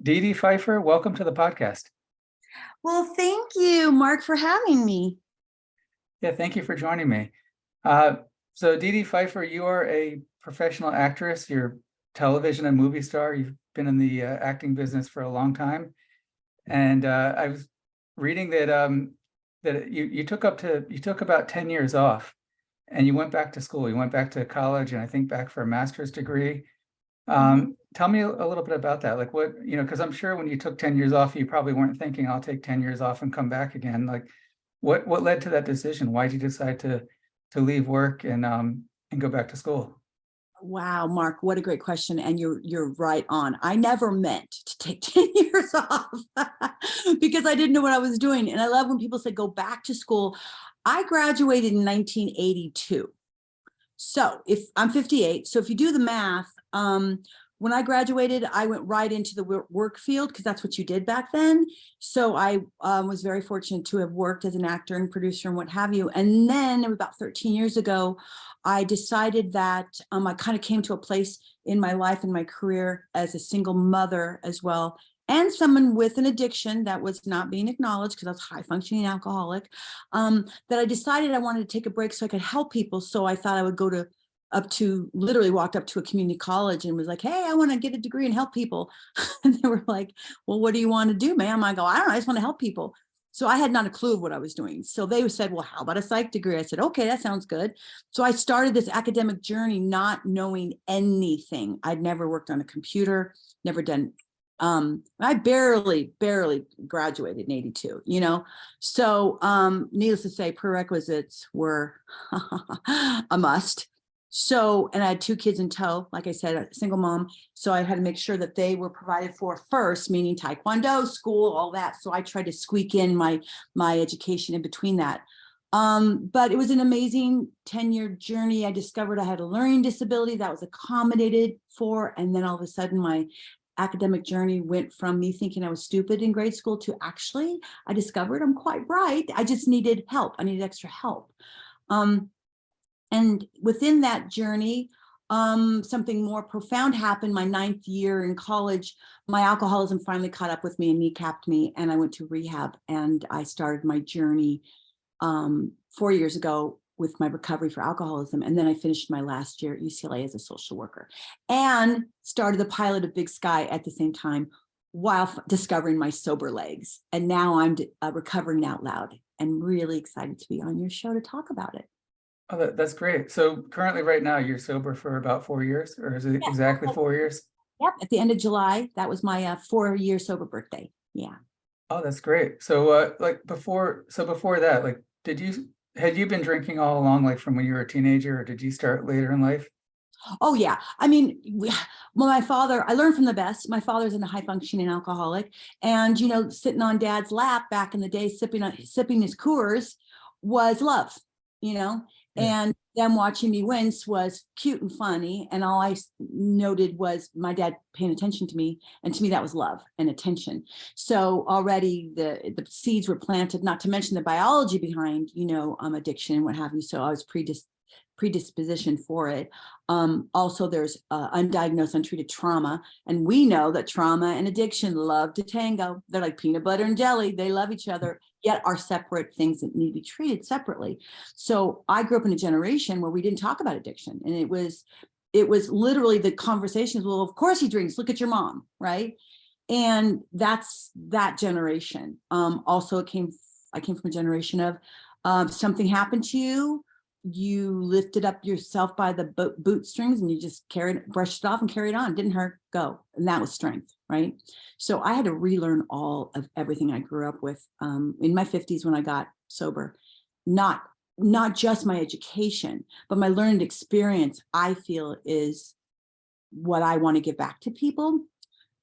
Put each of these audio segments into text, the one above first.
Dedee Pfieffer, welcome to the podcast. Well, thank you, Mark, for having me. Yeah, thank you for joining me. Uh, so Dedee Pfieffer, you are a professional actress. You're a television and movie star. You've been in the acting business for a long time. And I was reading that you took about 10 years off and you went back to school. You went back to college and I think back for a master's degree. Tell me a little bit about that. Like what, because I'm sure when you took 10 years off, you probably weren't thinking I'll take 10 years off and come back again. Like what led to that decision? Why did you decide to leave work and go back to school? Wow, Mark, what a great question. And you're right on. I never meant to take 10 years off because I didn't know what I was doing. And I love when people say go back to school. I graduated in 1982. So if I'm 58, so if you do the math, when I graduated, I went right into the work field because that's what you did back then. So I was very fortunate to have worked as an actor and producer and what have you. And then about 13 years ago, I decided that I kind of came to a place in my life and my career as a single mother as well, and someone with an addiction that was not being acknowledged because I was high functioning alcoholic, that I decided I wanted to take a break so I could help people. So I thought I would go to literally walked up to a community college and was like, hey, I want to get a degree and help people. And they were like, well, what do you want to do, ma'am? I go, I don't know, I just want to help people. So I had not a clue of what I was doing. So they said, well, how about a psych degree? I said, okay, that sounds good. So I started this academic journey not knowing anything. I'd never worked on a computer, never done I barely graduated in 82, so needless to say, prerequisites were a must. So, and I had two kids in tow, like I said, a single mom. So I had to make sure that they were provided for first, meaning taekwondo, school, all that. So I tried to squeak in my education in between that. But it was an amazing 10-year journey. I discovered I had a learning disability that was accommodated for. And then all of a sudden my academic journey went from me thinking I was stupid in grade school to actually, I discovered I'm quite bright. I just needed help. I needed extra help. And within that journey, something more profound happened. My 9th year in college, my alcoholism finally caught up with me and kneecapped me, and I went to rehab, and I started my journey 4 years ago with my recovery for alcoholism. And then I finished my last year at UCLA as a social worker and started the pilot of Big Sky at the same time while discovering my sober legs. And now I'm recovering out loud and really excited to be on your show to talk about it. Oh, that's great. So currently right now you're sober for about 4 years, or is it exactly 4 years? Yep. At the end of July, that was my 4-year sober birthday. Yeah. Oh, that's great. So before that, like, had you been drinking all along, like from when you were a teenager, or did you start later in life? Oh, yeah. I mean, my father, I learned from the best. My father's a high functioning alcoholic, and, sitting on dad's lap back in the day, sipping his Coors was love, Yeah. And them watching me wince was cute and funny. And all I noted was my dad paying attention to me. And to me, that was love and attention. So already the seeds were planted, not to mention the biology behind, addiction and what have you. So I was predisposition for it. Also, there's undiagnosed, untreated trauma. And we know that trauma and addiction love to tango. They're like peanut butter and jelly. They love each other, yet are separate things that need to be treated separately. So I grew up in a generation where we didn't talk about addiction. And it was literally the conversations, well, of course he drinks, look at your mom, right? And that's that generation. Also, I came from a generation of something happened to you, you lifted up yourself by the bootstrings and you just brushed it off and carried on. Didn't hurt, go. And that was strength, right? So I had to relearn all of everything I grew up with in my 50s when I got sober. Not just my education, but my learned experience, I feel, is what I want to give back to people,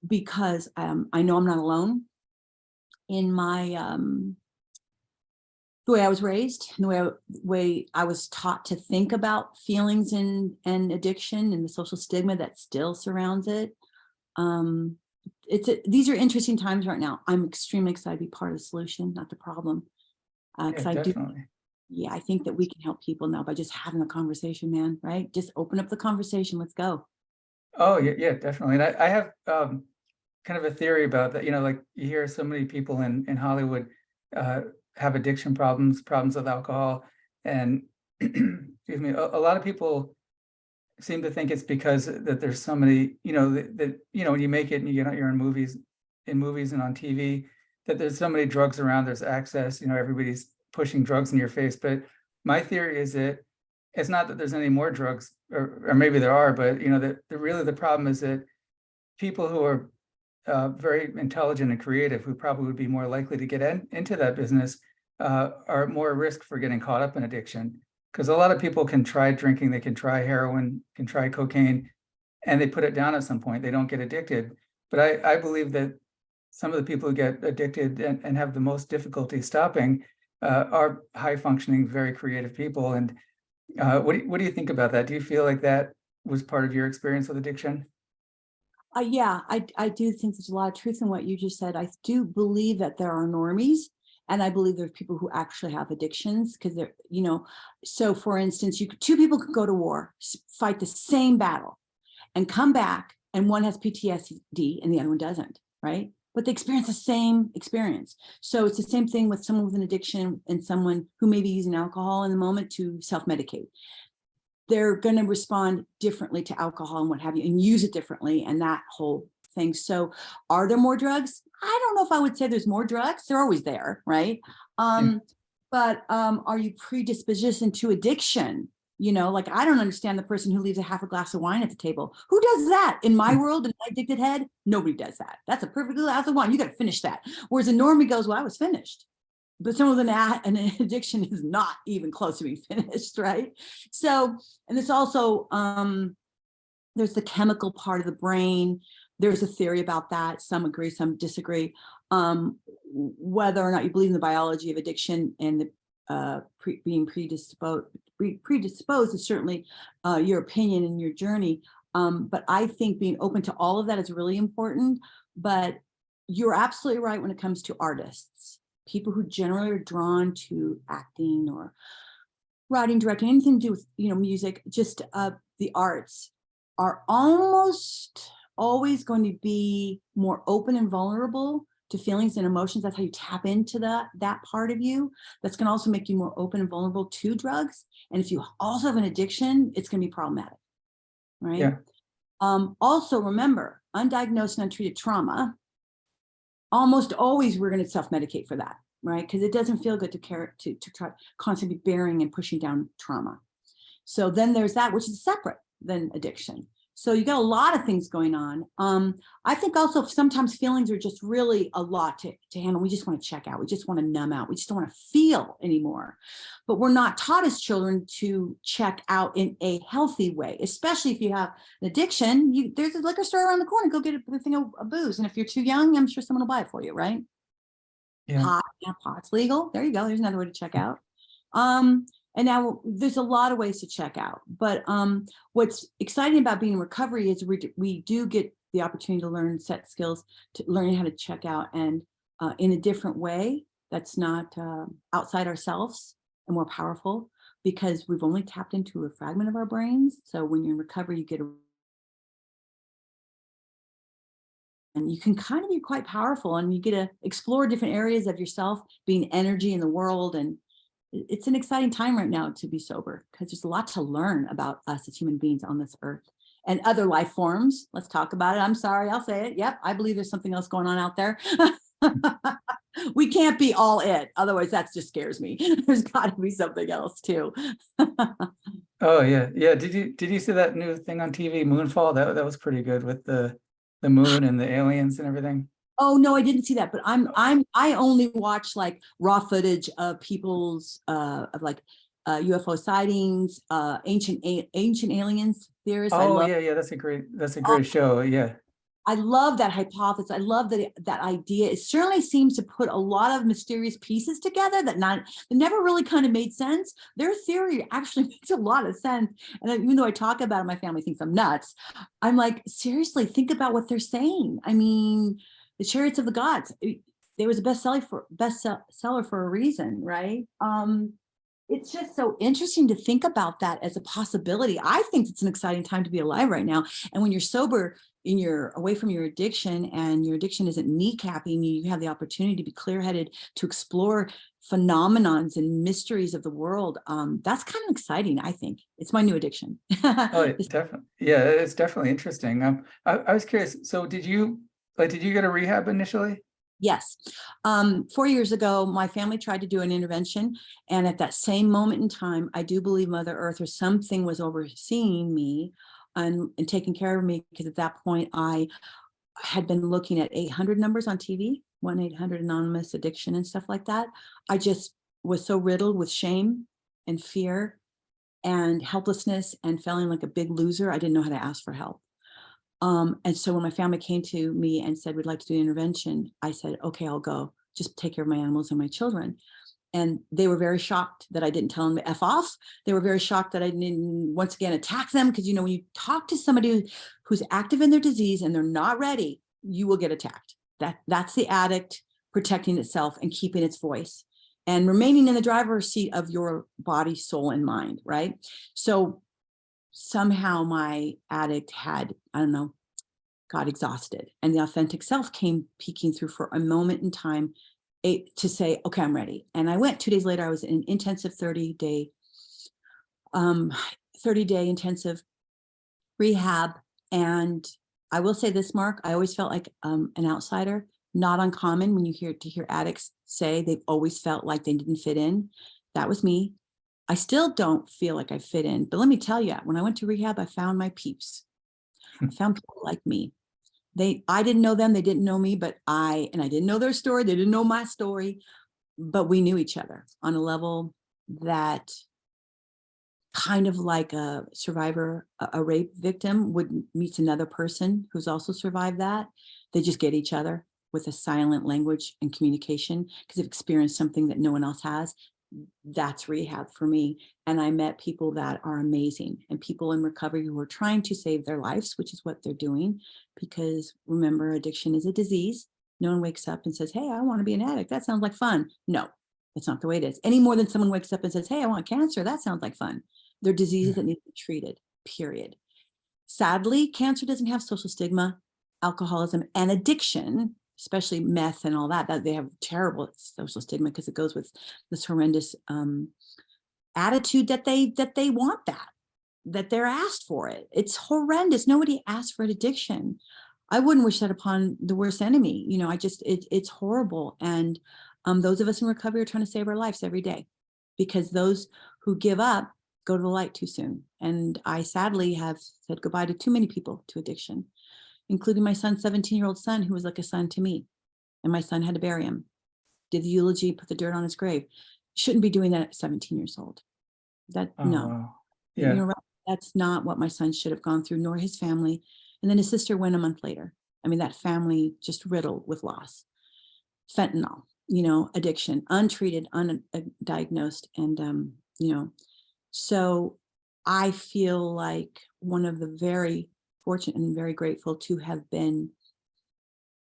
because I know I'm not alone in my the way I was raised, and the way I was taught to think about feelings and addiction and the social stigma that still surrounds it. These are interesting times right now. I'm extremely excited to be part of the solution, not the problem. Yeah, definitely. I think that we can help people now by just having a conversation, man, right? Just open up the conversation. Let's go. Oh, yeah, definitely. And I have kind of a theory about that. Like you hear so many people in Hollywood uh, have addiction problems with alcohol, and excuse me, a lot of people seem to think it's because that there's so many, that when you make it and you're in movies and on TV, that there's so many drugs around, there's access, everybody's pushing drugs in your face. But my theory is that it's not that there's any more drugs, or maybe there are, but that really the problem is that people who are very intelligent and creative, who probably would be more likely to get into that business, are at more risk for getting caught up in addiction. Because a lot of people can try drinking, they can try heroin, can try cocaine, and they put it down at some point. They don't get addicted. But I believe that some of the people who get addicted and have the most difficulty stopping are high functioning, very creative people. And what do you think about that? Do you feel like that was part of your experience with addiction? Yeah, I do think there's a lot of truth in what you just said. I do believe that there are normies, and I believe there's people who actually have addictions because they're, so for instance, two people could go to war, fight the same battle, and come back, and one has PTSD and the other one doesn't, right? But they experience the same experience. So it's the same thing with someone with an addiction and someone who may be using alcohol in the moment to self-medicate. They're going to respond differently to alcohol and what have you, and use it differently, and that whole thing. So are there more drugs? I don't know if I would say there's more drugs. They're always there, right? But are you predisposition to addiction? Like I don't understand the person who leaves a half a glass of wine at the table. Who does that? In my world, in my addicted head, nobody does that. That's a perfect glass of wine. You got to finish that. Whereas a normie goes, well, I was finished. But someone with an addiction is not even close to being finished, right? So, and it's also, there's the chemical part of the brain. There's a theory about that. Some agree, some disagree. Whether or not you believe in the biology of addiction and the being predisposed is certainly your opinion and your journey. But I think being open to all of that is really important. But you're absolutely right when it comes to artists. People who generally are drawn to acting or writing, directing, anything to do with, music, just the arts, are almost always going to be more open and vulnerable to feelings and emotions. That's how you tap into that part of you. That's going to also make you more open and vulnerable to drugs. And if you also have an addiction, it's going to be problematic, right? Yeah. Also, remember, undiagnosed and untreated trauma, almost always we're going to self-medicate for that, right? Because it doesn't feel good to try constantly bearing and pushing down trauma. So then there's that, which is separate than addiction. So you got a lot of things going on. I think also sometimes feelings are just really a lot to handle. We just want to check out. We just want to numb out. We just don't want to feel anymore. But we're not taught as children to check out in a healthy way, especially if you have an addiction. There's a liquor store around the corner. Go get a thing of booze. And if you're too young, I'm sure someone will buy it for you, right? Yeah. Pot's legal. There you go. There's another way to check out. And now there's a lot of ways to check out. But what's exciting about being in recovery is we do get the opportunity to learn set skills, to learn how to check out, and in a different way that's not outside ourselves and more powerful, because we've only tapped into a fragment of our brains. So when you're in recovery, you get and you can kind of be quite powerful, and you get to explore different areas of yourself, being energy in the world. And it's an exciting time right now to be sober, because there's a lot to learn about us as human beings on this earth and other life forms. Let's talk about it. I'm sorry, I'll say it. Yep, I believe there's something else going on out there. We can't be all it. Otherwise, that just scares me. There's got to be something else too. Oh yeah. Yeah. Did you see that new thing on TV, Moonfall? That was pretty good, with the moon and the aliens and everything. Oh no, I didn't see that, but I only watch like raw footage of people's of like UFO sightings, ancient aliens theorists. Oh yeah, that's a great show. Yeah. I love that hypothesis. I love that idea. It certainly seems to put a lot of mysterious pieces together that never really kind of made sense. Their theory actually makes a lot of sense. And even though I talk about it, my family thinks I'm nuts. I'm like, seriously, think about what they're saying. I mean, the Chariots of the Gods, there was a bestseller for a reason, right? It's just so interesting to think about that as a possibility. I think it's an exciting time to be alive right now. And when you're sober, away from your addiction, and your addiction isn't kneecapping you, you have the opportunity to be clear-headed, to explore phenomenons and mysteries of the world. That's kind of exciting. I think it's my new addiction. Oh, definitely. Yeah, it's definitely interesting. I was curious. So did you go to rehab initially? Yes. 4 years ago, my family tried to do an intervention. And at that same moment in time, I do believe Mother Earth or something was overseeing me and taking care of me, because at that point I had been looking at 800 numbers on TV, 1-800 Anonymous Addiction and stuff like that. I just was so riddled with shame and fear and helplessness and feeling like a big loser. I didn't know how to ask for help. And so when my family came to me and said, we'd like to do an intervention, I said, okay, I'll go. Just take care of my animals and my children. And they were very shocked that I didn't tell them to F off. They were very shocked that I didn't, once again, attack them. Because, when you talk to somebody who's active in their disease and they're not ready, you will get attacked. That's the addict protecting itself and keeping its voice and remaining in the driver's seat of your body, soul, and mind, right? So somehow my addict had, I don't know, got exhausted, and the authentic self came peeking through for a moment in time to say, okay, I'm ready. And I went 2 days later. I was in intensive 30-day intensive rehab. And I will say this, Mark, I always felt like an outsider. Not uncommon when you hear addicts say they've always felt like they didn't fit in. That was me. I still don't feel like I fit in, but let me tell you, when I went to rehab, I found my peeps. I found people like me. I didn't know them, they didn't know me, but I didn't know their story, they didn't know my story, but we knew each other on a level that kind of like a survivor, a rape victim would meet another person who's also survived that. They just get each other with a silent language and communication because they've experienced something that no one else has. That's rehab for me. And I met people that are amazing, and people in recovery who are trying to save their lives, which is what they're doing. Because remember, addiction is a disease. No one wakes up and says, hey, I want to be an addict. That sounds like fun. No, that's not the way it is. Any more than someone wakes up and says, hey, I want cancer. That sounds like fun. They're diseases that need to be treated, period. Sadly, cancer doesn't have social stigma. Alcoholism and addiction, especially meth and all that they have terrible social stigma because it goes with this horrendous attitude that they want that they're asked for it. It's horrendous. Nobody asked for an addiction. I wouldn't wish that upon the worst enemy. It's horrible. And those of us in recovery are trying to save our lives every day, because those who give up go to the light too soon. And I sadly have said goodbye to too many people to addiction, including my son's 17-year-old son, who was like a son to me. And my son had to bury him, did the eulogy, put the dirt on his grave. Shouldn't be doing that at 17 years old. No. Wow. Yeah. That's not what my son should have gone through, nor his family. And then his sister went a month later. I mean, that family just riddled with loss. Fentanyl, addiction, untreated, undiagnosed. And, so I feel like one of the very fortunate and very grateful to have been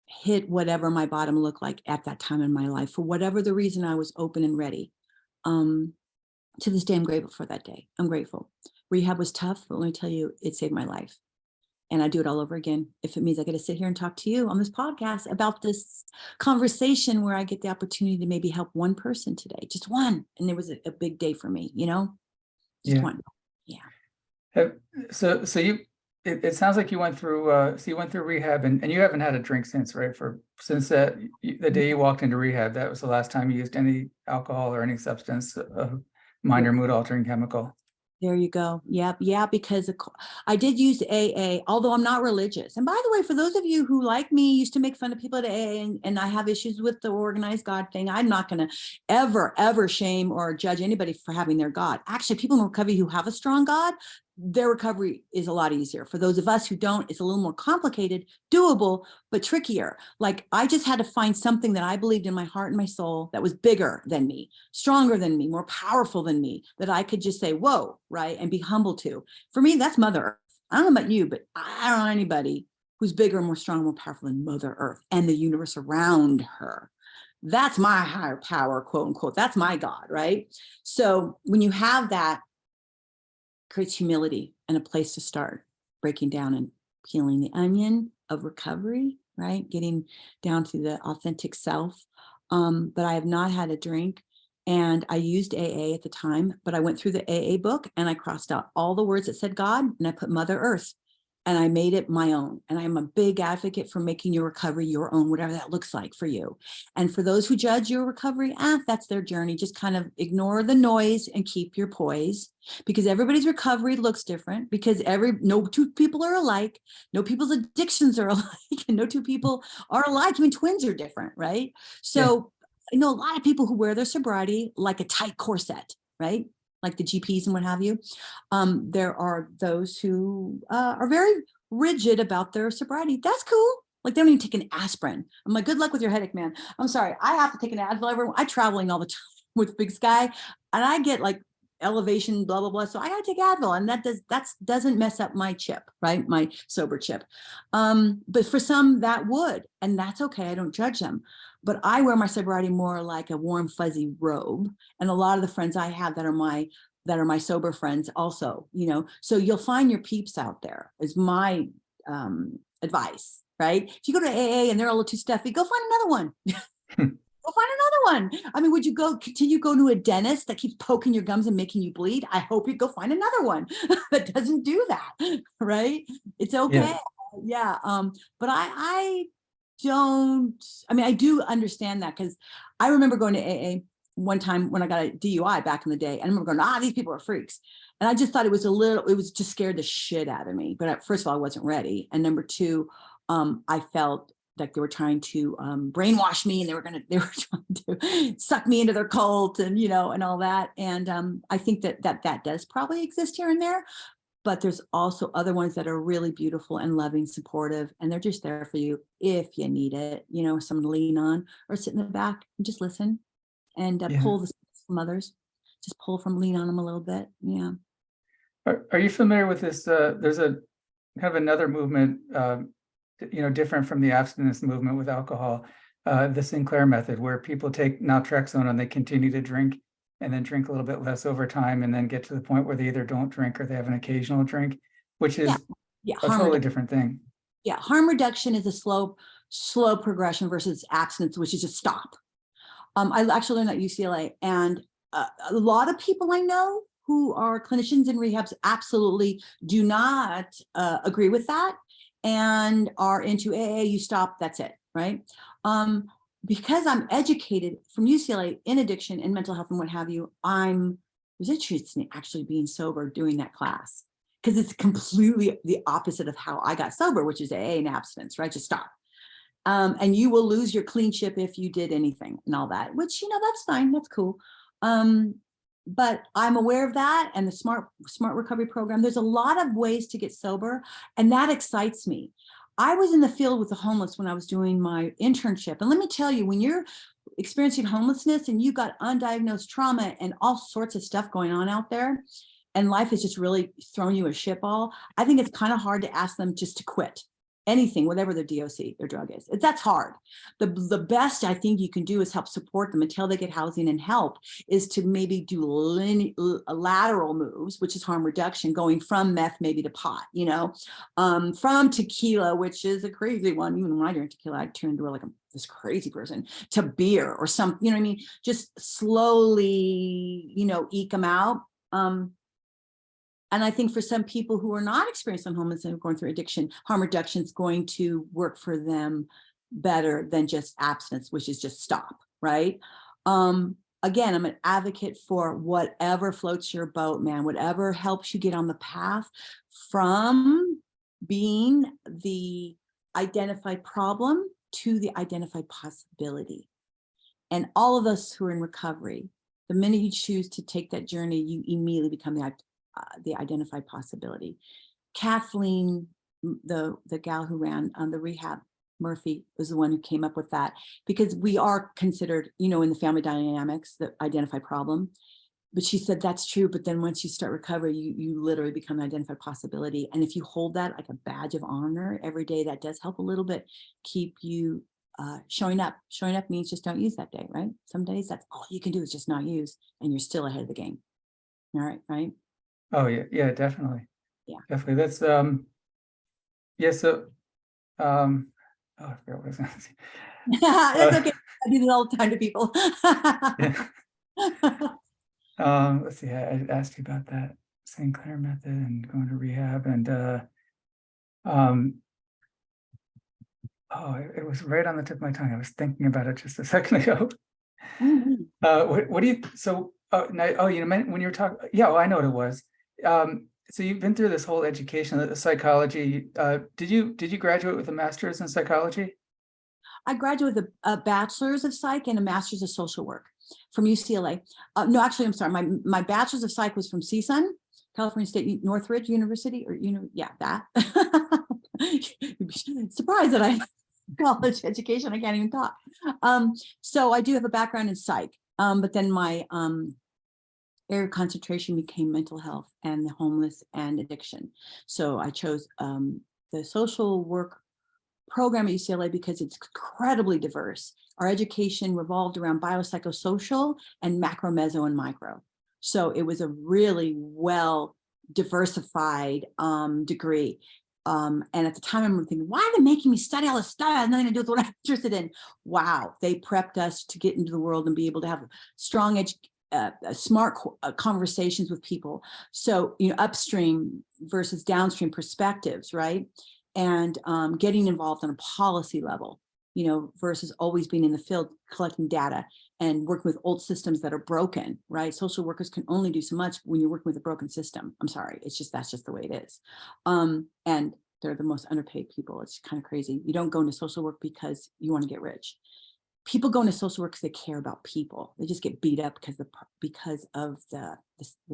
hit whatever my bottom looked like at that time in my life. For whatever the reason, I was open and ready. To this day, I'm grateful for that day. I'm grateful. Rehab was tough, but let me tell you, it saved my life. And I do it all over again. If it means I get to sit here and talk to you on this podcast about this conversation where I get the opportunity to maybe help one person today, just one. And it was a big day for me, just one. Yeah. So it sounds like you went through rehab and you haven't had a drink since, right? Since the day you walked into rehab, that was the last time you used any alcohol or any substance, minor mood altering chemical. There you go. Yep. Yeah. Because I did use AA, although I'm not religious. And by the way, for those of you who, like me, used to make fun of people at AA and I have issues with the organized God thing, I'm not going to ever shame or judge anybody for having their God. Actually, people in recovery who have a strong God, their recovery is a lot easier. For those of us who don't, it's a little more complicated, doable, but trickier. Like, I just had to find something that I believed in my heart and my soul that was bigger than me, stronger than me, more powerful than me, that I could just say, whoa, right, and be humble to. For me, that's Mother Earth. I don't know about you, but I don't know anybody who's bigger, more strong, more powerful than Mother Earth and the universe around her. That's my higher power, quote unquote. That's my God, right? So when you have that, creates humility and a place to start breaking down and peeling the onion of recovery, right? Getting down to the authentic self. But I have not had a drink. And I used AA at the time, but I went through the AA book and I crossed out all the words that said God and I put Mother Earth and I made it my own. And I'm a big advocate for making your recovery your own, whatever that looks like for you. And for those who judge your recovery, that's their journey. Just kind of ignore the noise and keep your poise, because everybody's recovery looks different, because no two people are alike. No people's addictions are alike, and no two people are alike. I mean, twins are different, right? So I know a lot of people who wear their sobriety like a tight corset, right? Like the GPs and what have you. There are those who are very rigid about their sobriety. That's cool. Like they don't even take an aspirin. I'm like, good luck with your headache, man. I'm sorry. I have to take an Advil. I'm traveling all the time with Big Sky, and I get like elevation, blah, blah, blah. So I gotta take Advil, and that doesn't mess up my chip, right? My sober chip. But for some that would, and that's okay. I don't judge them. But I wear my sobriety more like a warm, fuzzy robe. And a lot of the friends I have that are my sober friends also, so you'll find your peeps out there is my advice, right? If you go to AA and they're a little too stuffy, go find another one. Go find another one. I mean, would you continue go to a dentist that keeps poking your gums and making you bleed? I hope you go find another one that doesn't do that, right? It's okay. Yeah. But I do understand that, because I remember going to AA one time when I got a DUI back in the day. And I remember going, these people are freaks. And I just thought it was just scared the shit out of me. But first of all, I wasn't ready. And number two, I felt like they were trying to brainwash me, and they were trying to suck me into their cult, and, and all that. And I think that does probably exist here and there. But there's also other ones that are really beautiful and loving, supportive, and they're just there for you if you need it, someone to lean on or sit in the back and just listen and pull the space from others. Just lean on them a little bit. Yeah. Are you familiar with this? There's a kind of another movement, different from the abstinence movement with alcohol, the Sinclair method, where people take naltrexone and they continue to drink, and then drink a little bit less over time, and then get to the point where they either don't drink or they have an occasional drink, which is a totally different thing. Yeah, harm reduction is a slow progression versus abstinence, which is just stop. I actually learned at UCLA, and a lot of people I know who are clinicians in rehabs absolutely do not agree with that and are into AA, you stop, that's it, right? Because I'm educated from UCLA in addiction and mental health and what have you, I was interested in actually being sober doing that class, because it's completely the opposite of how I got sober, which is AA and abstinence, right? Just stop. And you will lose your clean chip if you did anything and all that, which, that's fine. That's cool. But I'm aware of that, and the smart recovery program. There's a lot of ways to get sober, and that excites me. I was in the field with the homeless when I was doing my internship. And let me tell you, when you're experiencing homelessness and you got undiagnosed trauma and all sorts of stuff going on out there, and life is just really throwing you a shitball, I think it's kind of hard to ask them just to quit anything, whatever their DOC, their drug is. That's hard. The best I think you can do is help support them until they get housing and help, is to maybe do lateral moves, which is harm reduction, going from meth maybe to pot, from tequila, which is a crazy one. Even when I drink tequila, I turn into like this crazy person, to beer or something, just slowly, eke them out. And I think for some people who are not experiencing homelessness and going through addiction, harm reduction is going to work for them better than just abstinence, which is just stop, right? Again, I'm an advocate for whatever floats your boat, man, whatever helps you get on the path from being the identified problem to the identified possibility. And all of us who are in recovery, the minute you choose to take that journey, you immediately become the identified possibility. Kathleen, the gal who ran the rehab, Murphy, was the one who came up with that, because we are considered, in the family dynamics, the identified problem. But she said that's true, but then once you start recovery, you literally become an identified possibility. And if you hold that like a badge of honor every day, that does help a little bit keep you showing up. Showing up means just don't use that day, right? Some days that's all you can do is just not use, and you're still ahead of the game. All right, right? Oh yeah, definitely. Yeah, definitely. That's Yeah, so, oh, I forgot what I was gonna say. That's okay. I do that all the time to people. Yeah. Let's see, I asked you about that St. Clair method and going to rehab and, um, oh, it was right on the tip of my tongue. I was thinking about it just a second ago. Mhm. What do you, so, now, oh, you meant when you were talking, yeah, well, I know what it was. So you've been through this whole education, the psychology. Did you graduate with a master's in psychology? I graduated with a bachelor's of psych and a master's of social work from UCLA. No, actually, I'm sorry. My bachelor's of psych was from CSUN, California State Northridge University, or yeah, that. You'd be surprised that I college education. I can't even talk. So I do have a background in psych, but then my area of concentration became mental health and the homeless and addiction. So I chose the social work program at UCLA because it's incredibly diverse. Our education revolved around biopsychosocial and macro, meso, and micro. So it was a really well diversified degree. And at the time, I remember thinking, why are they making me study all this stuff? It has nothing to do with what I'm interested in. Wow, they prepped us to get into the world and be able to have strong smart conversations with people. So, upstream versus downstream perspectives, right? And getting involved on a policy level, versus always being in the field collecting data and working with old systems that are broken, right? Social workers can only do so much when you're working with a broken system. I'm sorry, that's just the way it is. And they're the most underpaid people. It's kind of crazy. You don't go into social work because you want to get rich. People go into social work because they care about people. They just get beat up because of the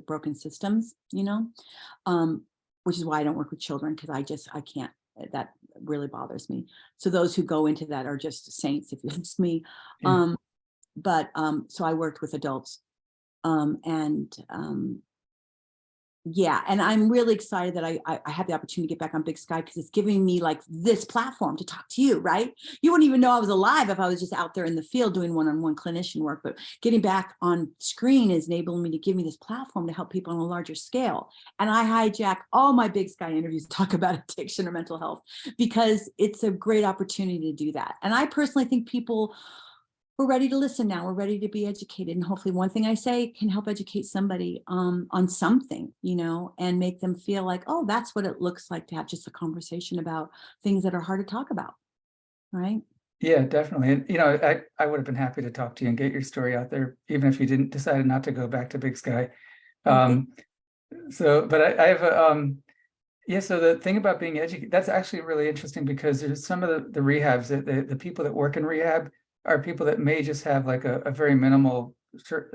broken systems, which is why I don't work with children, because I can't. That really bothers me. So those who go into that are just saints, if you ask me. Yeah. So I worked with adults, and yeah, and I'm really excited that I had the opportunity to get back on Big Sky, because it's giving me like this platform to talk to you, right? You wouldn't even know I was alive if I was just out there in the field doing one-on-one clinician work, but getting back on screen is enabling me to give me this platform to help people on a larger scale. And I hijack all my Big Sky interviews to talk about addiction or mental health, because it's a great opportunity to do that. And I personally think we're ready to listen now. We're ready to be educated. And hopefully one thing I say can help educate somebody on something, and make them feel like, oh, that's what it looks like to have just a conversation about things that are hard to talk about. Right. Yeah, definitely. And, I would have been happy to talk to you and get your story out there, even if you didn't decide not to go back to Big Sky. Okay. But I have yeah, so the thing about being educated, that's actually really interesting, because there's some of the rehabs that the people that work in rehab are people that may just have like a very minimal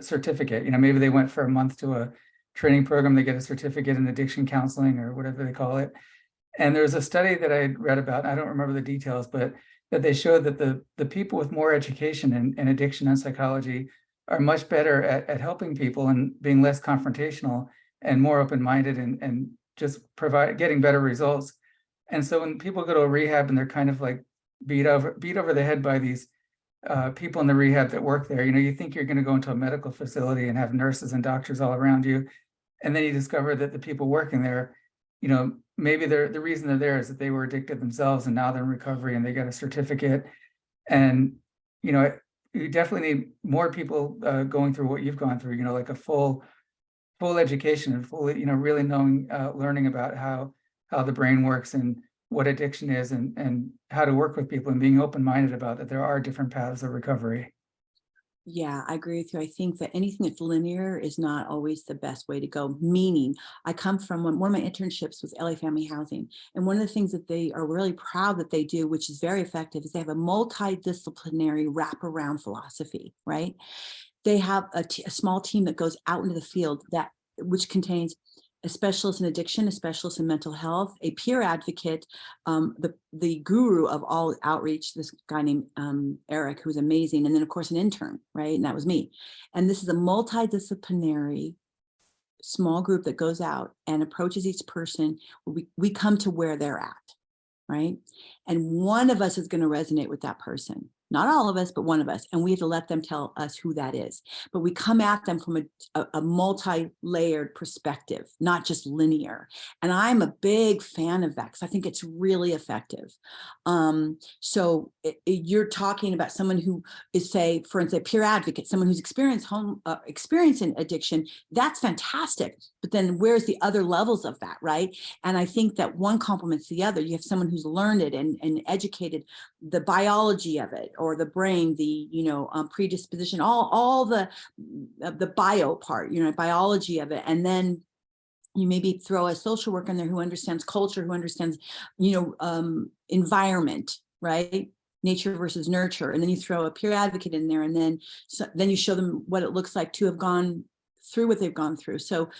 certificate. Maybe they went for a month to a training program, they get a certificate in addiction counseling or whatever they call it. And there's a study that I had read about, I don't remember the details, but that they showed that the people with more education in addiction and psychology are much better at helping people and being less confrontational and more open-minded and just getting better results. And so when people go to a rehab and they're kind of like beat over the head by these people in the rehab that work there, you think you're going to go into a medical facility and have nurses and doctors all around you. And then you discover that the people working there, maybe the reason they're there is that they were addicted themselves and now they're in recovery and they got a certificate. And, you definitely need more people going through what you've gone through, like a full education and fully, really knowing, learning about how the brain works and what addiction is and how to work with people and being open-minded about that there are different paths of recovery. Yeah, I agree with you. I think that anything that's linear is not always the best way to go. Meaning, I come from one of my internships was LA Family Housing. And one of the things that they are really proud that they do, which is very effective, is they have a multidisciplinary wraparound philosophy, right? They have a small team that goes out into the field which contains a specialist in addiction, a specialist in mental health, a peer advocate, the guru of all outreach, this guy named Eric, who's amazing, and then of course an intern, right? And that was me. And this is a multidisciplinary small group that goes out and approaches each person. We come to where they're at, right? And one of us is going to resonate with that person. not all of us, but one of us, and we have to let them tell us who that is. But we come at them from a multi-layered perspective, not just linear. And I'm a big fan of that because I think it's really effective. So you're talking about someone who is, say, for instance, a peer advocate, someone who's experiencing addiction. That's fantastic. But then where's the other levels of that, right? And I think that one complements the other. You have someone who's learned it and educated, the biology of it, or the brain, the predisposition, all the bio part, biology of it, and then you maybe throw a social worker in there who understands culture, who understands environment, right? Nature versus nurture, and then you throw a peer advocate in there, and then you show them what it looks like to have gone through what they've gone through. So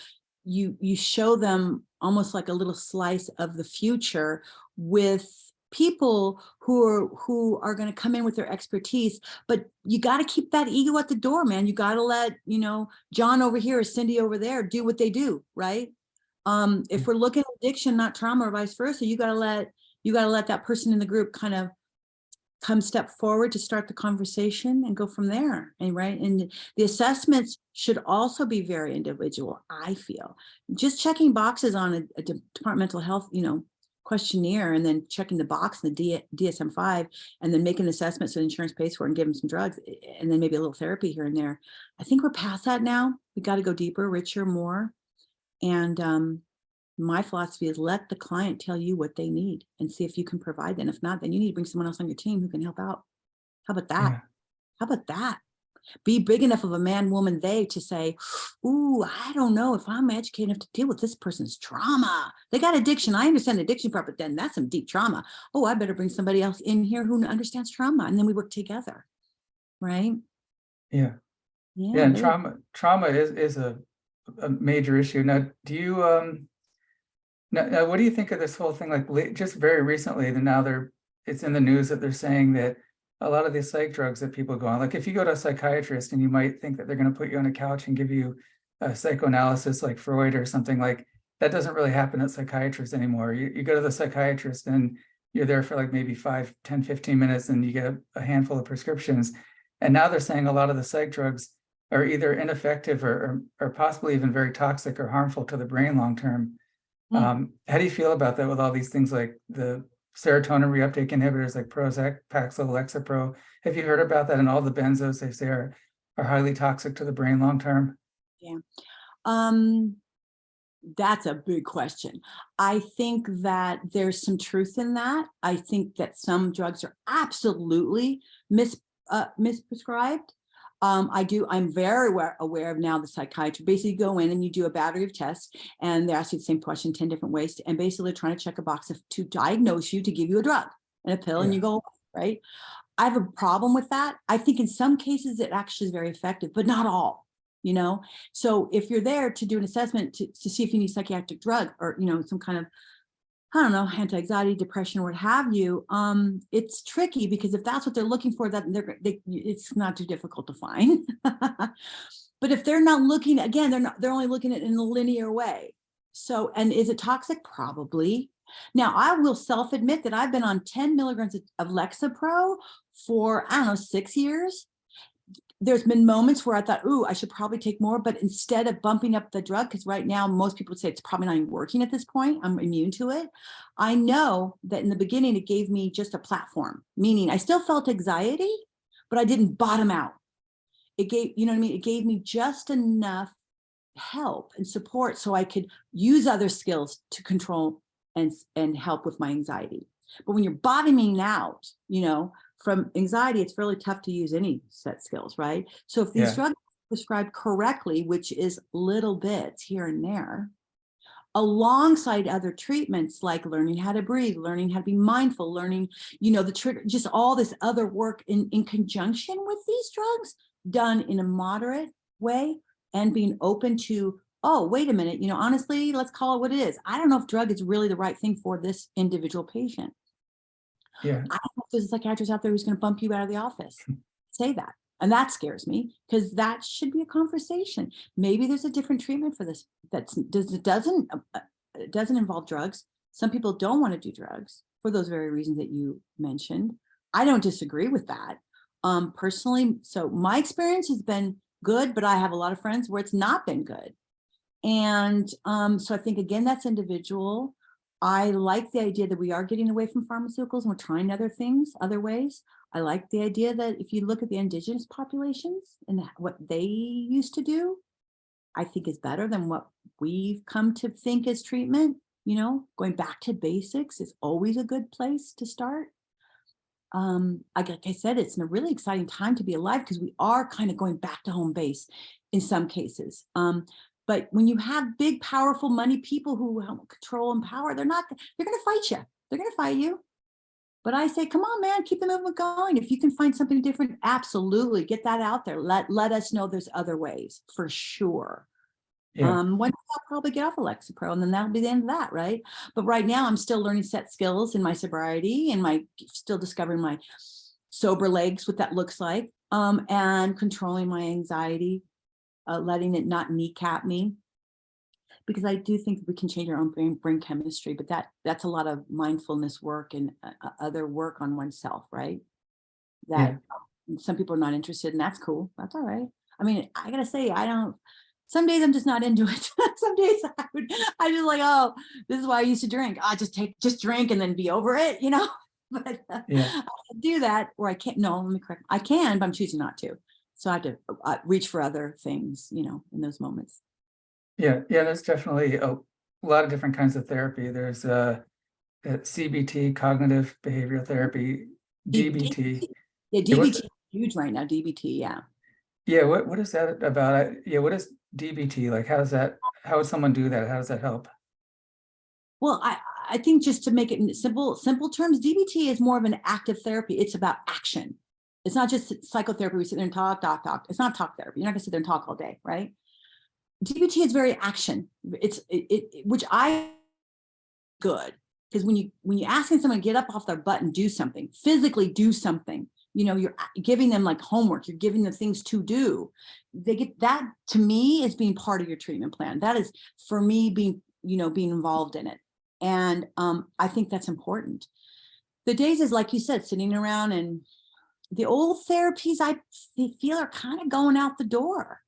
you show them almost like a little slice of the future with people who are going to come in with their expertise, but you got to keep that ego at the door, man. You got to let, John over here or Cindy over there do what they do, right? If we're looking at addiction, not trauma, or vice versa, you got to let that person in the group kind of come step forward to start the conversation and go from there. And right. And the assessments should also be very individual. I feel just checking boxes on a departmental health, questionnaire, and then checking the box in the DSM-5, and then making an assessment so the insurance pays for it and give them some drugs, and then maybe a little therapy here and there. I think we're past that now. We got to go deeper, richer, more. And my philosophy is let the client tell you what they need and see if you can provide them. If not, then you need to bring someone else on your team who can help out. How about that? Yeah. How about that? Be big enough of a man, woman, they to say, ooh, I don't know if I'm educated enough to deal with this person's trauma. They got addiction. I understand the addiction part, but then that's some deep trauma. Oh, I better bring somebody else in here who understands trauma. And then we work together. Right? Yeah. Yeah. And trauma is a major issue. Now, do you now what do you think of this whole thing? Like just very recently, it's in the news that they're saying that a lot of these psych drugs that people go on, like if you go to a psychiatrist and you might think that they're going to put you on a couch and give you a psychoanalysis like Freud or something, like that doesn't really happen at psychiatrists anymore. You go to the psychiatrist and you're there for like maybe 5, 10, 15 minutes and you get a handful of prescriptions. And now they're saying a lot of the psych drugs are either ineffective or possibly even very toxic or harmful to the brain long-term. How do you feel about that with all these things like the serotonin reuptake inhibitors like Prozac, Paxil, Lexapro? Have you heard about that? And all the benzos they say are highly toxic to the brain long-term? Yeah. That's a big question. I think that there's some truth in that. I think that some drugs are absolutely misprescribed. I'm very aware of now the psychiatry. Basically, you go in and you do a battery of tests, and they ask you the same question 10 different ways, and basically they're trying to check a box to diagnose you, to give you a drug and a pill, and you go, right? I have a problem with that. I think in some cases it actually is very effective, but not all, So if you're there to do an assessment to see if you need psychiatric drug or, some kind of, I don't know, anti-anxiety, depression, or what have you, it's tricky because if that's what they're looking for, that it's not too difficult to find. But if they're not looking, again, they're only looking at it in a linear way. So, and is it toxic? Probably. Now, I will self-admit that I've been on 10 milligrams of Lexapro for, 6 years. There's been moments where I thought, ooh, I should probably take more, but instead of bumping up the drug, because right now most people would say it's probably not even working at this point, I'm immune to it. I know that in the beginning, it gave me just a platform, meaning I still felt anxiety, but I didn't bottom out. It gave, it gave me just enough help and support so I could use other skills to control and help with my anxiety. But when you're bottoming out, from anxiety, it's really tough to use any set skills, right? So if these drugs are prescribed correctly, which is little bits here and there, alongside other treatments like learning how to breathe, learning how to be mindful, learning, the trigger, just all this other work in conjunction with these drugs done in a moderate way and being open to, oh, wait a minute, honestly, let's call it what it is. I don't know if drug is really the right thing for this individual patient. Yeah. I don't know if there's a psychiatrist out there who's going to bump you out of the office. Say that. And that scares me because that should be a conversation. Maybe there's a different treatment for this that doesn't involve drugs. Some people don't want to do drugs for those very reasons that you mentioned. I don't disagree with that. personally. So my experience has been good, but I have a lot of friends where it's not been good. And so I think, again, that's individual. I like the idea that we are getting away from pharmaceuticals and we're trying other things, other ways. I like the idea that if you look at the indigenous populations and what they used to do, I think is better than what we've come to think as treatment. You know, going back to basics is always a good place to start. Like I said, it's a really exciting time to be alive because we are kind of going back to home base in some cases. But when you have big, powerful money people who help control and power, they're going to fight you. They're going to fight you. But I say, come on, man, keep the movement going. If you can find something different, absolutely get that out there. Let us know there's other ways for sure. Yeah. One day I'll probably get off of Lexapro and then that'll be the end of that, right? But right now I'm still learning set skills in my sobriety and still discovering my sober legs, what that looks like, and controlling my anxiety, letting it not kneecap me. Because I do think we can change our own brain chemistry, but that's a lot of mindfulness work and other work on oneself, right? That some people are not interested, and that's cool. That's all right. I mean, I gotta say, some days I'm just not into it. Some days I just like, oh, this is why I used to drink. I just drink and then be over it, you know. But I do that, or I can't. No, let me correct. I can, but I'm choosing not to. So I have to reach for other things, you know, in those moments. Yeah, there's definitely a lot of different kinds of therapy. There's CBT, cognitive behavioral therapy, DBT. Yeah, Yeah, DBT is huge right now. DBT, yeah. Yeah, what is that about? Yeah, what is DBT? Like, how would someone do that? How does that help? Well, I think just to make it in simple terms, DBT is more of an active therapy. It's about action. It's not just psychotherapy. We sit there and talk. It's not talk therapy. You're not gonna sit there and talk all day, right? DBT is very action. Which I good, because when you asking someone to get up off their butt and do something, physically do something, you know, you're giving them like homework, you're giving them things to do. They get that, to me, is being part of your treatment plan. That is, for me, being involved in it. And I think that's important. The days is, like you said, sitting around, and the old therapies I feel are kind of going out the door.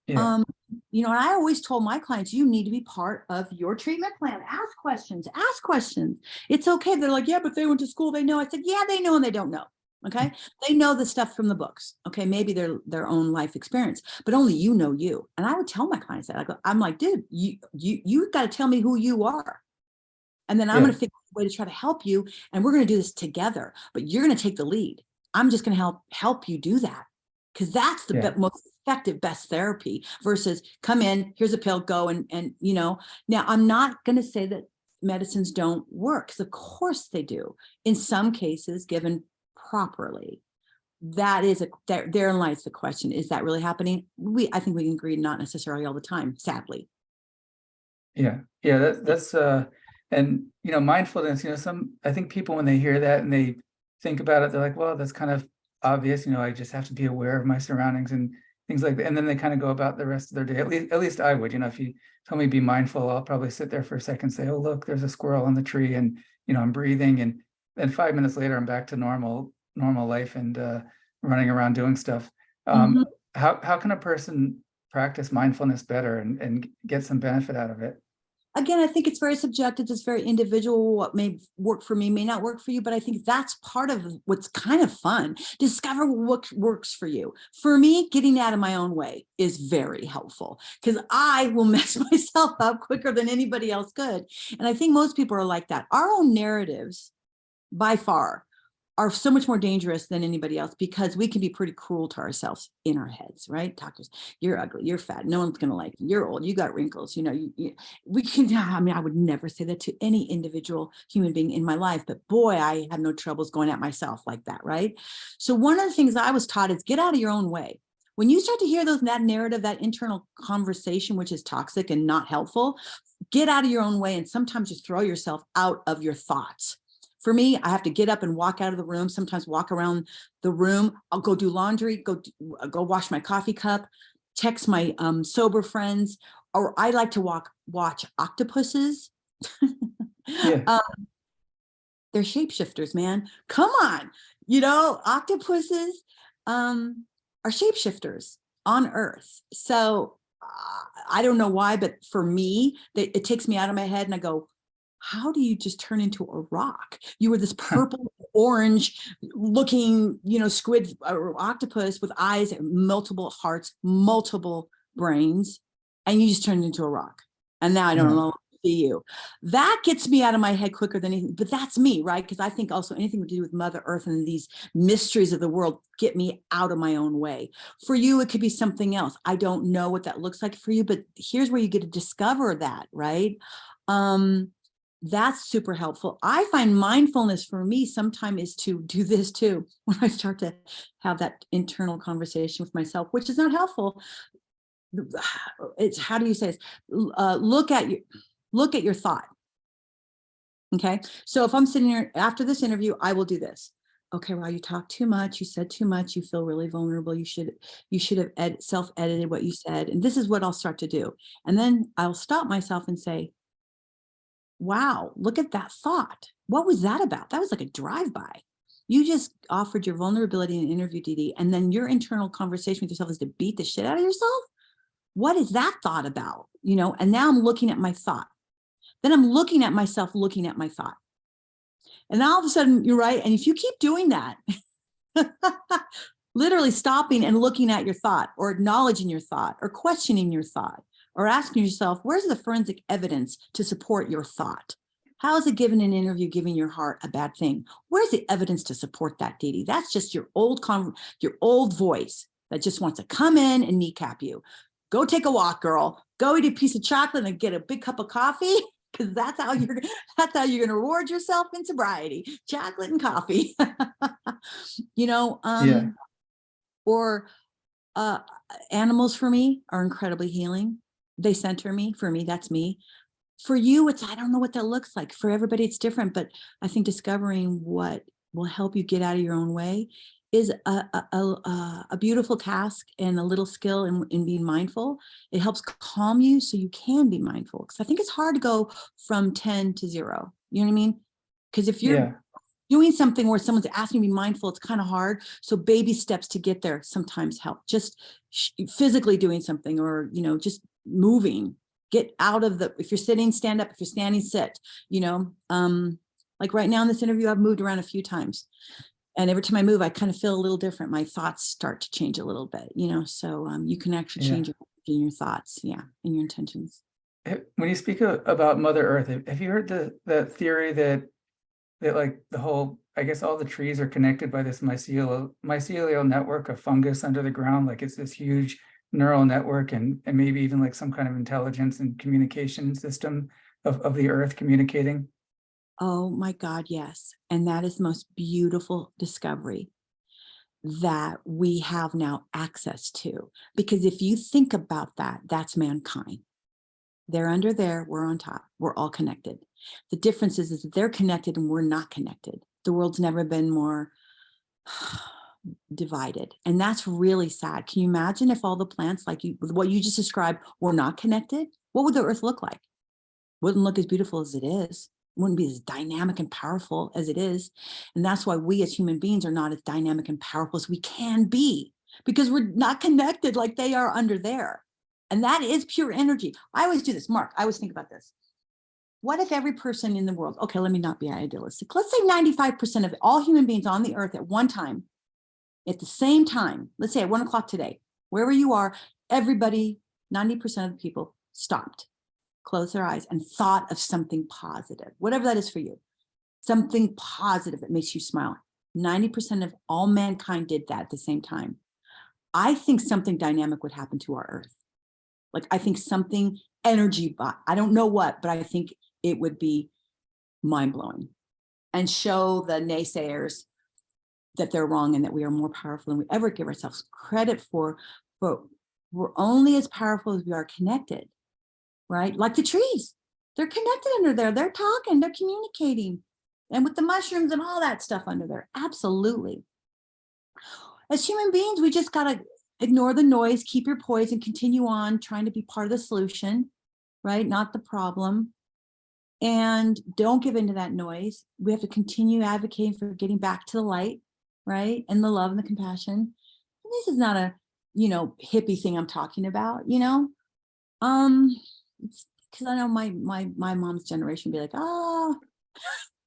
Yeah. You know, and I always told my clients, you need to be part of your treatment plan. Ask questions. It's okay. They're like, yeah, but they went to school. They know. I said, yeah, they know and they don't know. Okay. They know the stuff from the books. Okay. Maybe their own life experience, but only you know you. And I would tell my clients that. I'm like, dude, you got to tell me who you are. And then I'm going to figure out a way to try to help you. And we're going to do this together, but you're going to take the lead. I'm just going to help you do that. Because that's the most effective, best therapy versus come in, here's a pill, go and you know. Now, I'm not going to say that medicines don't work, because of course they do. In some cases, given properly, that is therein lies the question. Is that really happening? I think we can agree not necessarily all the time, sadly. Yeah. That's and you know, mindfulness, you know, I think people, when they hear that and they think about it, they're like, well, that's kind of obvious, you know, I just have to be aware of my surroundings and things like that. And then they kind of go about the rest of their day. At least I would, you know, if you tell me be mindful, I'll probably sit there for a second and say, oh, look, there's a squirrel on the tree, and you know, I'm breathing, and then 5 minutes later I'm back to normal life and running around doing stuff. How can a person practice mindfulness better and get some benefit out of it? Again, I think it's very subjective. It's very individual. What may work for me may not work for you, but I think that's part of what's kind of fun. Discover what works for you. For me, getting out of my own way is very helpful, because I will mess myself up quicker than anybody else could. And I think most people are like that. Our own narratives, by far, are so much more dangerous than anybody else, because we can be pretty cruel to ourselves in our heads, right? Doctors, you're ugly, you're fat, no one's gonna like you, you're old, you got wrinkles, you know, we can, I mean, I would never say that to any individual human being in my life, but boy, I have no troubles going at myself like that, right? So one of the things I was taught is get out of your own way. When you start to hear that narrative, that internal conversation, which is toxic and not helpful, get out of your own way and sometimes just throw yourself out of your thoughts. For me, I have to get up and walk out of the room, sometimes walk around the room. I'll go do laundry, go wash my coffee cup, text my sober friends, or I like to watch octopuses. Yeah. They're shapeshifters, man. Come on. You know, octopuses, are shapeshifters on Earth. So I don't know why, but for me, it takes me out of my head and I go, how do you just turn into a rock? You were this purple, orange looking, squid or octopus with eyes, multiple hearts, multiple brains, and you just turned into a rock. And now I don't know you. That gets me out of my head quicker than anything, but that's me, right? Because I think also anything to do with Mother Earth and these mysteries of the world get me out of my own way. For you, it could be something else. I don't know what that looks like for you, but here's where you get to discover that, right? That's super helpful. I find mindfulness for me sometimes is to do this too. When I start to have that internal conversation with myself, which is not helpful. It's, how do you say this? Look at your thought. Okay. So if I'm sitting here after this interview, I will do this. Okay, well, you talked too much. You said too much. You feel really vulnerable. You should have self-edited what you said. And this is what I'll start to do. And then I'll stop myself and say, wow, look at that thought. What was that about? That was like a drive-by. You just offered your vulnerability in an interview, Dedee, and then your internal conversation with yourself is to beat the shit out of yourself. What is that thought about? And now I'm looking at my thought. Then I'm looking at myself, looking at my thought. And all of a sudden, you're right. And if you keep doing that, literally stopping and looking at your thought or acknowledging your thought or questioning your thought or asking yourself, where's the forensic evidence to support your thought? How is it giving an interview, giving your heart a bad thing? Where's the evidence to support that, Dedee? That's just your old voice that just wants to come in and kneecap you. Go take a walk, girl. Go eat a piece of chocolate and get a big cup of coffee, because that's how you're going to reward yourself in sobriety. Chocolate and coffee. Or animals for me are incredibly healing. They center me. For me, that's me. For you, it's, I don't know what that looks like. For everybody, it's different. But I think discovering what will help you get out of your own way is a beautiful task and a little skill in being mindful. It helps calm you so you can be mindful. Because I think it's hard to go from 10 to 0. You know what I mean? Because if you're doing something where someone's asking you to be mindful, it's kind of hard. So baby steps to get there sometimes help. Just physically doing something, or, just moving. Get out of if you're sitting, stand up. If you're standing, sit. Like right now in this interview, I've moved around a few times. And every time I move, I kind of feel a little different. My thoughts start to change a little bit, so you can actually change your thoughts, and your intentions. When you speak about Mother Earth, have you heard the theory that like the whole, I guess all the trees are connected by this mycelial network of fungus under the ground? Like it's this huge neural network and maybe even like some kind of intelligence and communication system of the earth communicating. Oh my God, yes. And that is the most beautiful discovery that we have now access to. Because if you think about that, that's mankind. They're under there, we're on top, we're all connected. The difference is that they're connected and we're not connected. The world's never been more divided. And that's really sad. Can you imagine if all the plants, like what you just described, were not connected? What would the earth look like? Wouldn't look as beautiful as it is. Wouldn't be as dynamic and powerful as it is. And that's why we as human beings are not as dynamic and powerful as we can be, because we're not connected like they are under there. And that is pure energy. I always do this, Mark. I always think about this. What if every person in the world, okay, let me not be idealistic. Let's say 95% of all human beings on the earth at one time, at the same time, let's say at 1 o'clock today, wherever you are, everybody, 90% of the people stopped, closed their eyes and thought of something positive, whatever that is for you, something positive that makes you smile. 90% of all mankind did that at the same time. I think something dynamic would happen to our earth. Like I think something energy, I don't know what, but I think it would be mind-blowing and show the naysayers that they're wrong and that we are more powerful than we ever give ourselves credit for. But we're only as powerful as we are connected, right? Like the trees, they're connected under there. They're talking, they're communicating. And with the mushrooms and all that stuff under there, absolutely. As human beings, we just got to ignore the noise, keep your poise and continue on trying to be part of the solution, right? Not the problem. And don't give into that noise. We have to continue advocating for getting back to the light, right? And the love and the compassion. this is not a, hippie thing I'm talking about, because I know my mom's generation would be like, oh,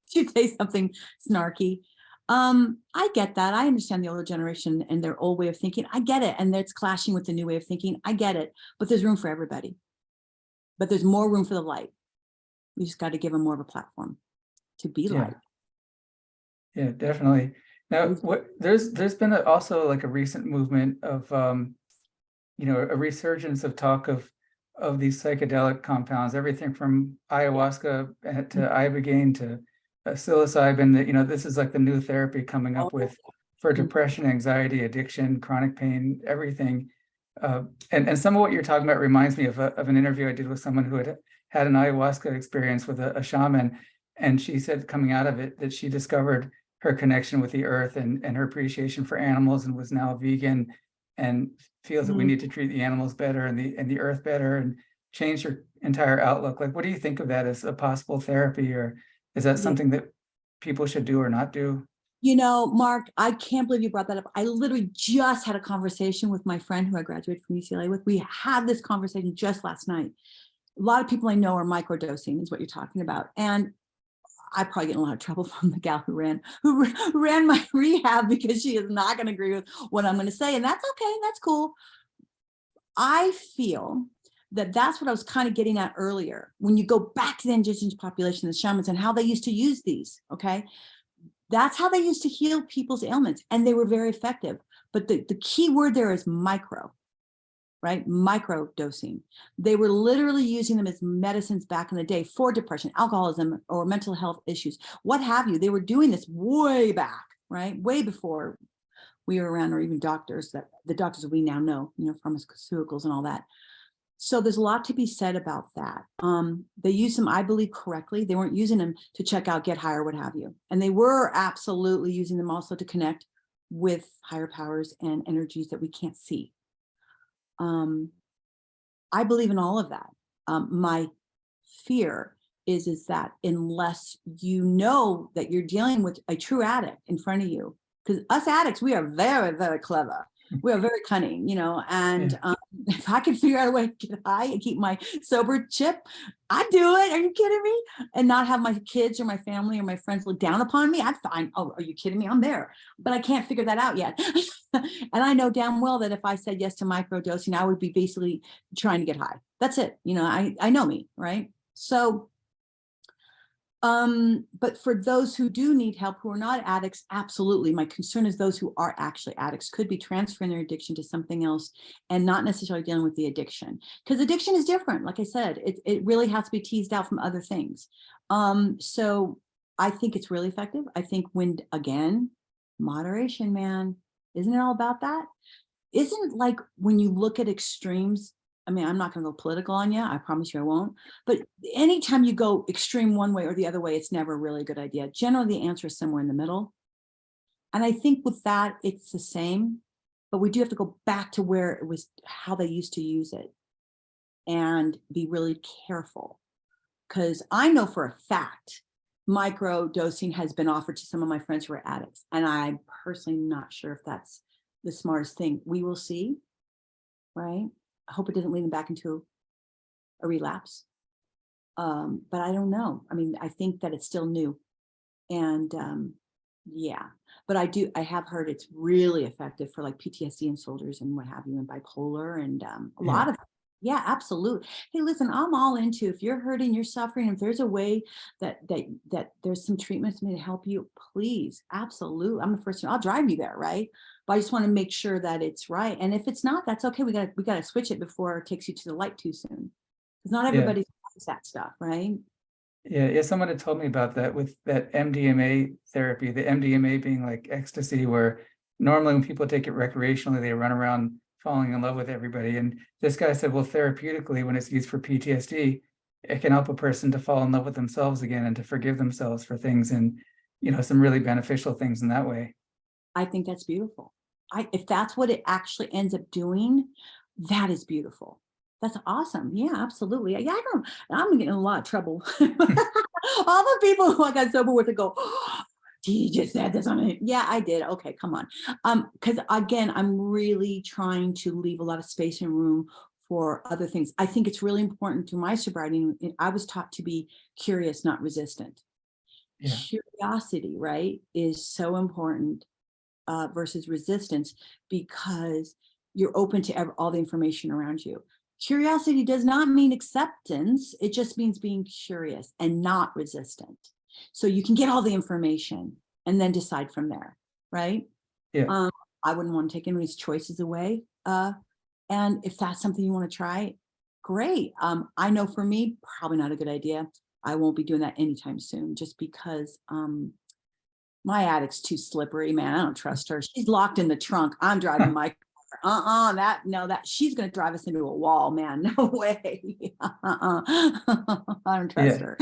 she'd say something snarky. I get that. I understand the older generation and their old way of thinking. I get it. And it's clashing with the new way of thinking. I get it. But there's room for everybody. But there's more room for the light. We just got to give them more of a platform to be Yeah. light. Yeah, definitely. Now, there's been also like a recent movement of a resurgence of talk of these psychedelic compounds, everything from ayahuasca to ibogaine to psilocybin. This is like the new therapy coming up with for depression, anxiety, addiction, chronic pain, everything. And some of what you're talking about reminds me of an interview I did with someone who had an ayahuasca experience with a shaman, and she said coming out of it that she discovered her connection with the earth and her appreciation for animals, and was now vegan and feels that we need to treat the animals better and the earth better and change her entire outlook. Like, what do you think of that as a possible therapy, or is that something that people should do or not do? Mark, I can't believe you brought that up. I literally just had a conversation with my friend who I graduated from UCLA with. We had this conversation just last night. A lot of people I know are microdosing, is what you're talking about. And I probably get in a lot of trouble from the gal who ran my rehab, because she is not going to agree with what I'm going to say. And that's okay. That's cool. I feel that that's what I was kind of getting at earlier. When you go back to the indigenous population, the shamans, and how they used to use these, okay? That's how they used to heal people's ailments, and they were very effective. But the key word there is micro, right? Micro dosing. They were literally using them as medicines back in the day for depression, alcoholism, or mental health issues, what have you. They were doing this way back, right? Way before we were around, or even doctors, that the doctors that we now know, pharmaceuticals and all that. So there's a lot to be said about that. They used them, I believe, correctly. They weren't using them to check out, get high, or what have you. And they were absolutely using them also to connect with higher powers and energies that we can't see. I believe in all of that. My fear is that unless you know that you're dealing with a true addict in front of you, because us addicts, we are very, very clever. We are very cunning, and if I can figure out a way to get high and keep my sober chip, I do it. Are you kidding me? And not have my kids or my family or my friends look down upon me. I'm fine. Oh, are you kidding me? I'm there, but I can't figure that out yet. And I know damn well that if I said yes to microdosing, I would be basically trying to get high. That's it. I know me, right? So, but for those who do need help, who are not addicts, absolutely. My concern is those who are actually addicts could be transferring their addiction to something else and not necessarily dealing with the addiction, because addiction is different. Like I said, it really has to be teased out from other things. So I think it's really effective. I think again, moderation, man, isn't it all about that? Isn't it like when you look at extremes? I mean, I'm not going to go political on you. I promise you I won't. But anytime you go extreme one way or the other way, it's never a really good idea. Generally, the answer is somewhere in the middle. And I think with that, it's the same. But we do have to go back to where it was, how they used to use it, and be really careful. Because I know for a fact, micro dosing has been offered to some of my friends who are addicts. And I'm personally not sure if that's the smartest thing. We will see, right? I hope it doesn't lead them back into a relapse. But I don't know. I mean, I think that it's still new. And yeah, but I have heard it's really effective for like PTSD in soldiers and what have you, and bipolar and a lot of, yeah, absolutely. Hey, listen, I'm all into, if you're hurting, you're suffering, if there's a way that there's some treatments made to help you, please, absolutely. I'm the first one, I'll drive you there, right? But I just want to make sure that it's right. And if it's not, that's okay. We gotta switch it before it takes you to the light too soon. Because not everybody likes that stuff, right? Yeah, someone had told me about that with that MDMA therapy, the MDMA being like ecstasy, where normally when people take it recreationally, they run around falling in love with everybody. And this guy said, well, therapeutically, when it's used for PTSD, it can help a person to fall in love with themselves again and to forgive themselves for things, and some really beneficial things in that way. I think that's beautiful. If that's what it actually ends up doing, that is beautiful. That's awesome. Yeah, absolutely. Yeah, I'm getting in a lot of trouble. All the people who I got sober with and go, oh, She just said this on it. Yeah, I did. Okay, come on. Because again, I'm really trying to leave a lot of space and room for other things. I think it's really important through my sobriety. I was taught to be curious, not resistant. Yeah, Curiosity, right, is so important versus resistance, because you're open to all the information around you. Curiosity does not mean acceptance. It just means being curious and not resistant. So you can get all the information and then decide from there, right? yeah, Um, I wouldn't want to take anybody's choices away. And if that's something you want to try, great. I know for me, probably not a good idea. I won't be doing that anytime soon, just because my attic's too slippery, man. I don't trust her. She's locked in the trunk. I'm driving my car. That she's gonna drive us into a wall, man. No way. I don't trust yeah. her.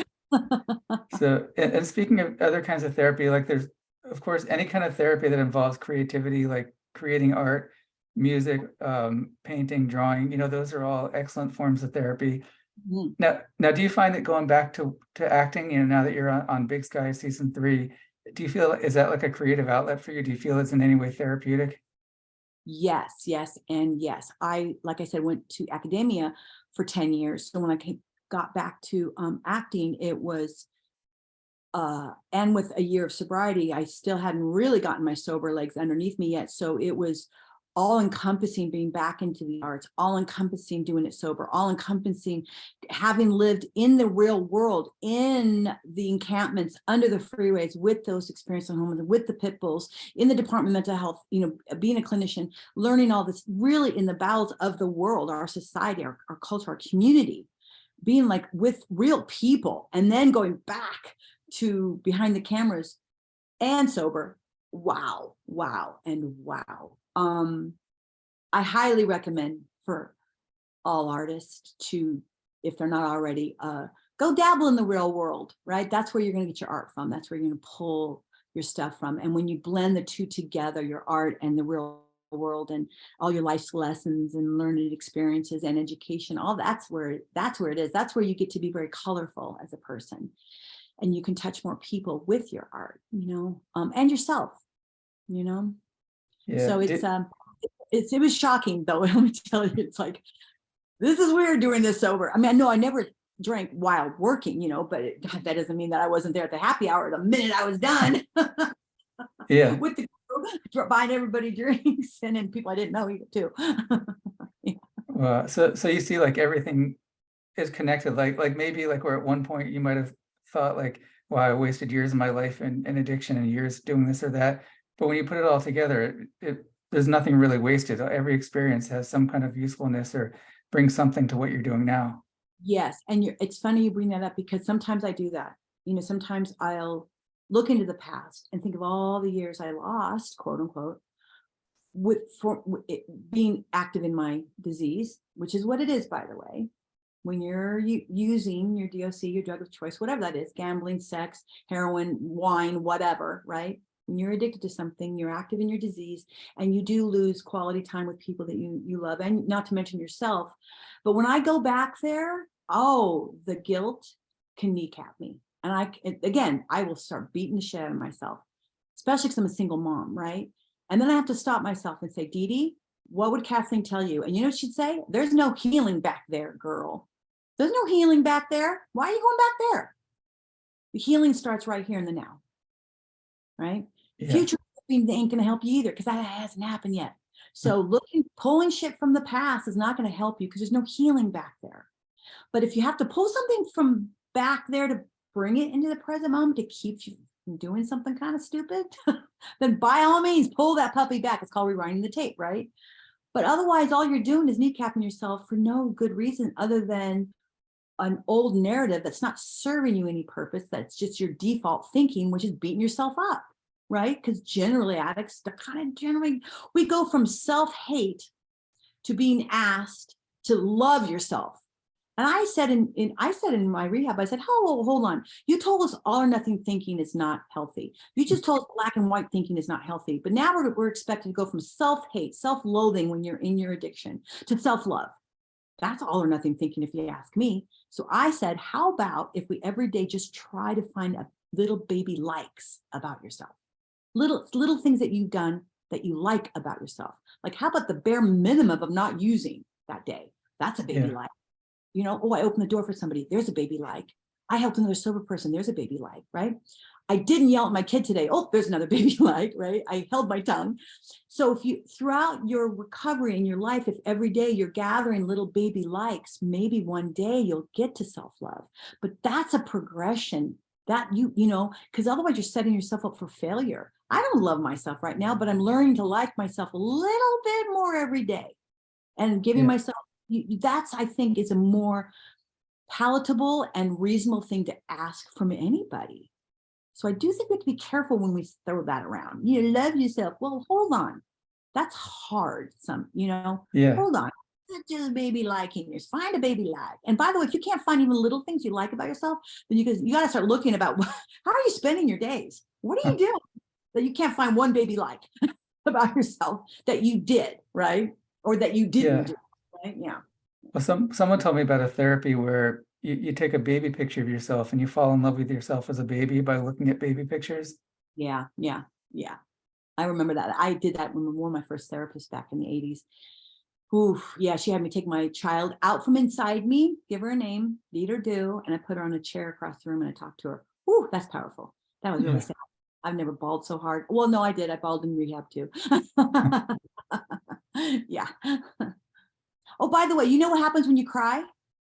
So, and speaking of other kinds of therapy, like there's, of course, any kind of therapy that involves creativity, like creating art, music, painting, drawing, those are all excellent forms of therapy. Mhm. Now, do you find that going back to acting, now that you're on Big Sky season 3, do you feel, is that like a creative outlet for you? Do you feel it's in any way therapeutic? Yes, yes, and yes. Like I said, went to academia for 10 years. So when I got back to acting, it was and with a year of sobriety, I still hadn't really gotten my sober legs underneath me yet. So it was all encompassing being back into the arts, all encompassing doing it sober, all encompassing having lived in the real world, in the encampments, under the freeways, with those experienced homeless, with the pit bulls, in the Department of Mental Health, being a clinician, learning all this really in the bowels of the world, our society, our culture, our community, being like with real people, and then going back to behind the cameras and sober. Wow, wow, and wow. I highly recommend for all artists to, if they're not already, go dabble in the real world, right? That's where you're going to get your art from. That's where you're going to pull your stuff from. And when you blend the two together, your art and the real world and all your life's lessons and learned experiences and education, all that's where it is. That's where you get to be very colorful as a person. And you can touch more people with your art, and yourself, Yeah. So it was shocking though. Let me tell you, it's like, this is weird doing this sober. I mean, I know I never drank while working, but that doesn't mean that I wasn't there at the happy hour the minute I was done Yeah. with the buying everybody drinks and then people I didn't know either too. Yeah. So you see, like, everything is connected. Like maybe like where at one point you might have thought like, wow, I wasted years of my life in addiction and years doing this or that. But when you put it all together, there's nothing really wasted. Every experience has some kind of usefulness or brings something to what you're doing now. Yes, and it's funny you bring that up, because sometimes I do that. Sometimes I'll look into the past and think of all the years I lost, quote unquote, being active in my disease, which is what it is, by the way. When you're using your DOC, your drug of choice, whatever that is, gambling, sex, heroin, wine, whatever, right? When you're addicted to something, you're active in your disease, and you do lose quality time with people that you love, and not to mention yourself. But when I go back there, the guilt can kneecap me. And I will start beating the shit out of myself, especially because I'm a single mom, right? And then I have to stop myself and say, Dedee, what would Kathleen tell you? And you know what she'd say? There's no healing back there, girl. There's no healing back there. Why are you going back there? The healing starts right here in the now, right? Yeah. Future ain't going to help you either, because that hasn't happened yet. So pulling shit from the past is not going to help you, because there's no healing back there. But if you have to pull something from back there to bring it into the present moment to keep you from doing something kind of stupid, then by all means, pull that puppy back. It's called rewinding the tape, right? But otherwise, all you're doing is kneecapping yourself for no good reason other than an old narrative that's not serving you any purpose. That's just your default thinking, which is beating yourself up, right? Because generally addicts, we go from self-hate to being asked to love yourself. And I said in my rehab, I said, oh, hold on. You told us all or nothing thinking is not healthy. You just told us black and white thinking is not healthy. But now we're expected to go from self-hate, self-loathing when you're in your addiction, to self-love. That's all or nothing thinking, if you ask me. So I said, how about if we every day just try to find a little baby likes about yourself. Little things that you've done that you like about yourself. Like, how about the bare minimum of not using that day? That's a baby Yeah. like. Oh, I opened the door for somebody. There's a baby like. I helped another sober person. There's a baby like, right? I didn't yell at my kid today. Oh, there's another baby like, right? I held my tongue. So if you, throughout your recovery in your life, if every day you're gathering little baby likes, maybe one day you'll get to self-love. But that's a progression that because otherwise you're setting yourself up for failure. I don't love myself right now, but I'm learning to like myself a little bit more every day and giving Yeah. myself, that's, I think, is a more palatable and reasonable thing to ask from anybody. So I do think we have to be careful when we throw that around. You love yourself. Well, hold on. That's hard. Yeah. Hold on. It's just baby liking. Just find a baby like. And by the way, if you can't find even little things you like about yourself, then you got to start looking about how are you spending your days? What are you doing that you can't find one baby like about yourself that you did, right? Or that you didn't do, right? Yeah. Well, someone told me about a therapy where you take a baby picture of yourself and you fall in love with yourself as a baby by looking at baby pictures. Yeah. I remember that. I did that when one of my first therapists back in the 80s. Oof, yeah, she had me take my child out from inside me, give her a name, lead her do, and I put her on a chair across the room and I talked to her. Ooh, that's powerful. That was really Yeah. sad. I've never bawled so hard. Well, no, I did. I bawled in rehab too. Yeah. Oh, by the way, you know what happens when you cry?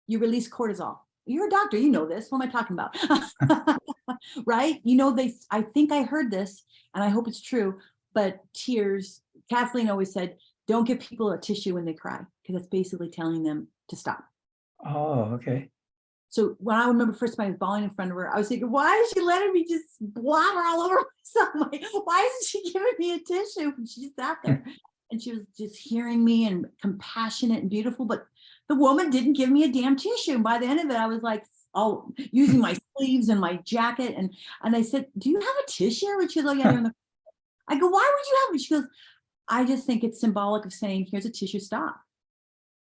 You release cortisol. You're a doctor, you know this. What am I talking about? Right? I think I heard this and I hope it's true, but tears, Kathleen always said, don't give people a tissue when they cry, because it's basically telling them to stop. Oh, okay. So when I remember first time I was bawling in front of her, I was thinking, why is she letting me just blabber all over myself? Like, why isn't she giving me a tissue? And she sat there and she was just hearing me and compassionate and beautiful, but the woman didn't give me a damn tissue. And by the end of it, I was like, oh, using my sleeves and my jacket. And I said, do you have a tissue? And she goes, oh yeah, they're in the. I go, why would you have it? She goes, I just think it's symbolic of saying, here's a tissue, stop.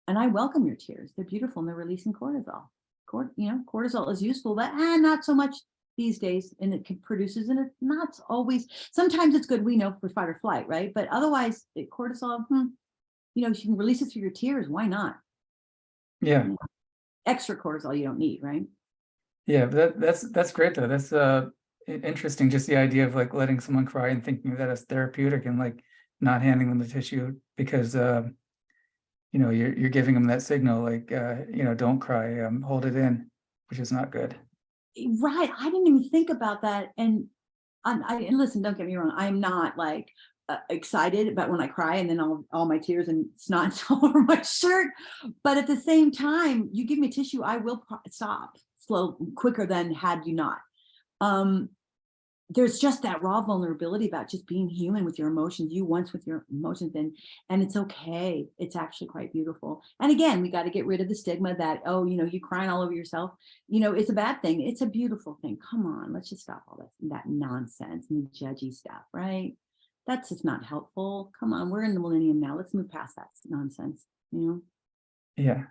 And I welcome your tears. They're beautiful and they're releasing cortisol. Cortisol is useful, but not so much these days. And it produces, and it's not always, sometimes it's good, we know, for fight or flight, right? But otherwise, cortisol, you can release it through your tears. Why not? Yeah. Extra cortisol you don't need, right? Yeah, but that's great though. That's interesting, just the idea of like letting someone cry and thinking that it's therapeutic and like not handing them the tissue because you're giving them that signal like don't cry, hold it in, which is not good. Right. I didn't even think about that. And and listen, don't get me wrong. I'm not like excited about when I cry and then all my tears and snot all over my shirt. But at the same time, you give me tissue, I will stop quicker than had you not. There's just that raw vulnerability about just being human with your emotions, you once with your emotions, and it's okay. It's actually quite beautiful. And again, we got to get rid of the stigma that, you crying all over yourself, it's a bad thing. It's a beautiful thing. Come on, let's just stop all that nonsense and the judgy stuff, right? That's just not helpful. Come on, we're in the millennium now. Let's move past that nonsense, Yeah.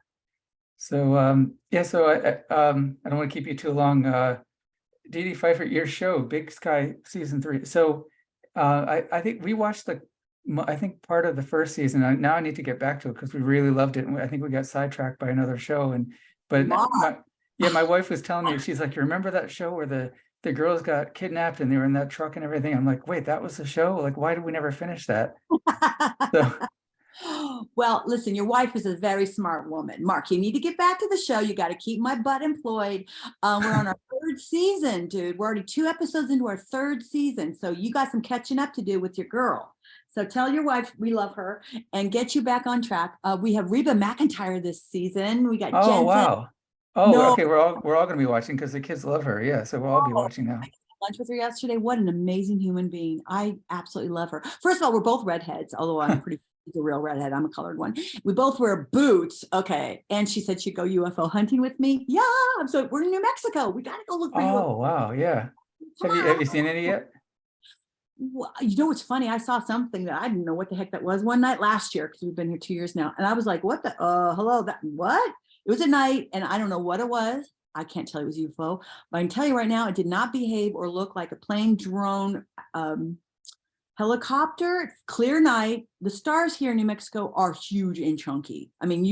So so I don't want to keep you too long. Dedee Pfieffer, your show, Big Sky season 3. So I think we watched I think part of the first season. Now I need to get back to it because we really loved it. And I think we got sidetracked by another show. But my wife was telling me, she's like, you remember that show where the girls got kidnapped and they were in that truck and everything? I'm like, wait, that was the show? Like, why did we never finish that? So well, listen, your wife is a very smart woman. Mark, you need to get back to the show. You got to keep my butt employed. We're on our 3rd season, dude. We're already 2 episodes into our 3rd season. So you got some catching up to do with your girl. So tell your wife we love her and get you back on track. We have Reba McEntire this season. We got Jensen. Wow. Oh, okay. We're all going to be watching because the kids love her. Yeah. So we'll all be watching now. Lunch with her yesterday. What an amazing human being. I absolutely love her. First of all, we're both redheads, although I'm pretty a real redhead. I'm a colored one. We both wear boots. Okay. And she said she'd go UFO hunting with me. Yeah. So we're in New Mexico. We got to go look for UFO. Oh, wow. Yeah. Have you seen any yet? Well, you know what's funny? I saw something that I didn't know what the heck that was one night last year, because we've been here 2 years now. And I was like, what the hello, that what? It was a night and I don't know what it was. I can't tell you it was UFO, but I can tell you right now, it did not behave or look like a plane, drone, helicopter. Clear night. The stars here in New Mexico are huge and chunky. I mean,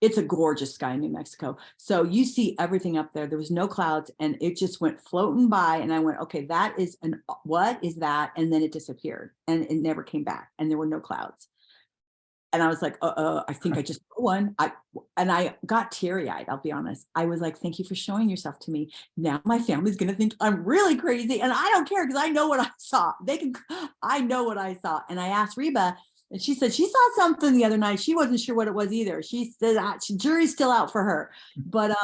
it's a gorgeous sky in New Mexico. So you see everything up there. There was no clouds and it just went floating by. And I went, okay, what is that? And then it disappeared and it never came back and there were no clouds. And I was like, I think I just saw one. I got teary-eyed, I'll be honest. I was like, thank you for showing yourself to me. Now my family's gonna think I'm really crazy. And I don't care because I know what I saw. I know what I saw. And I asked Reba, and she said she saw something the other night. She wasn't sure what it was either. She said jury's still out for her. But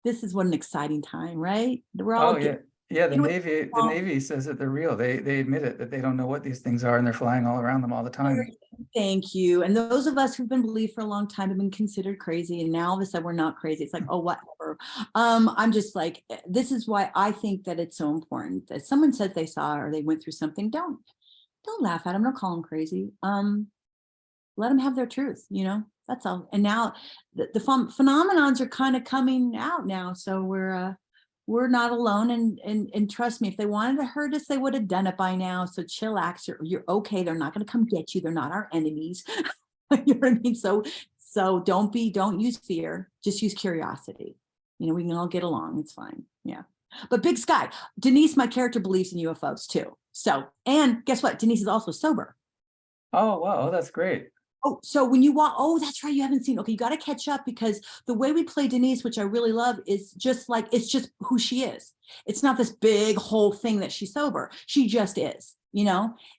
this is what an exciting time, right? We're all Yeah, the Navy says that they're real. They admit it, that they don't know what these things are and they're flying all around them all the time. Thank you. And those of us who've been believed for a long time have been considered crazy. And now all of a sudden we're not crazy. It's like, oh, whatever. I'm just like, this is why I think that it's so important that someone said they saw or they went through something. Don't laugh at them. Don't call them crazy. Let them have their truth, that's all. And now the phenomenons are kind of coming out now. So we're not alone. And trust me, if they wanted to hurt us, they would have done it by now. So chillax, you're okay. They're not going to come get you. They're not our enemies. You know what I mean? So don't use fear, just use curiosity. We can all get along. It's fine. Yeah. But Big Sky, Denise, my character, believes in UFOs too. So, and guess what? Denise is also sober. Oh, wow. That's great. Oh, so when you walk, that's right. You haven't seen. Okay, you got to catch up because the way we play Denise, which I really love, is just like, it's just who she is. It's not this big whole thing that she's sober. She just is,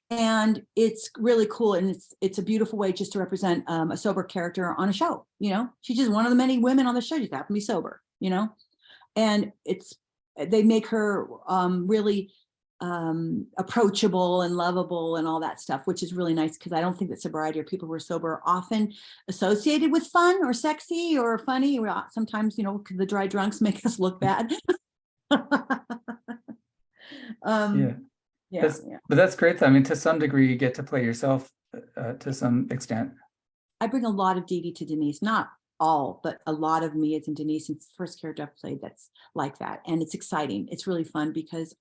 and it's really cool. And it's a beautiful way just to represent a sober character on a show. She's just one of the many women on the show. She happen to be sober, and they make her really approachable and lovable and all that stuff, which is really nice because I don't think that sobriety or people who are sober are often associated with fun or sexy or funny. Sometimes, the dry drunks make us look bad. But that's great. I mean, to some degree, you get to play yourself to some extent. I bring a lot of Dedee to Denise, not all, but a lot of me is in Denise. It's the first character I've played that's like that. And it's exciting. It's really fun because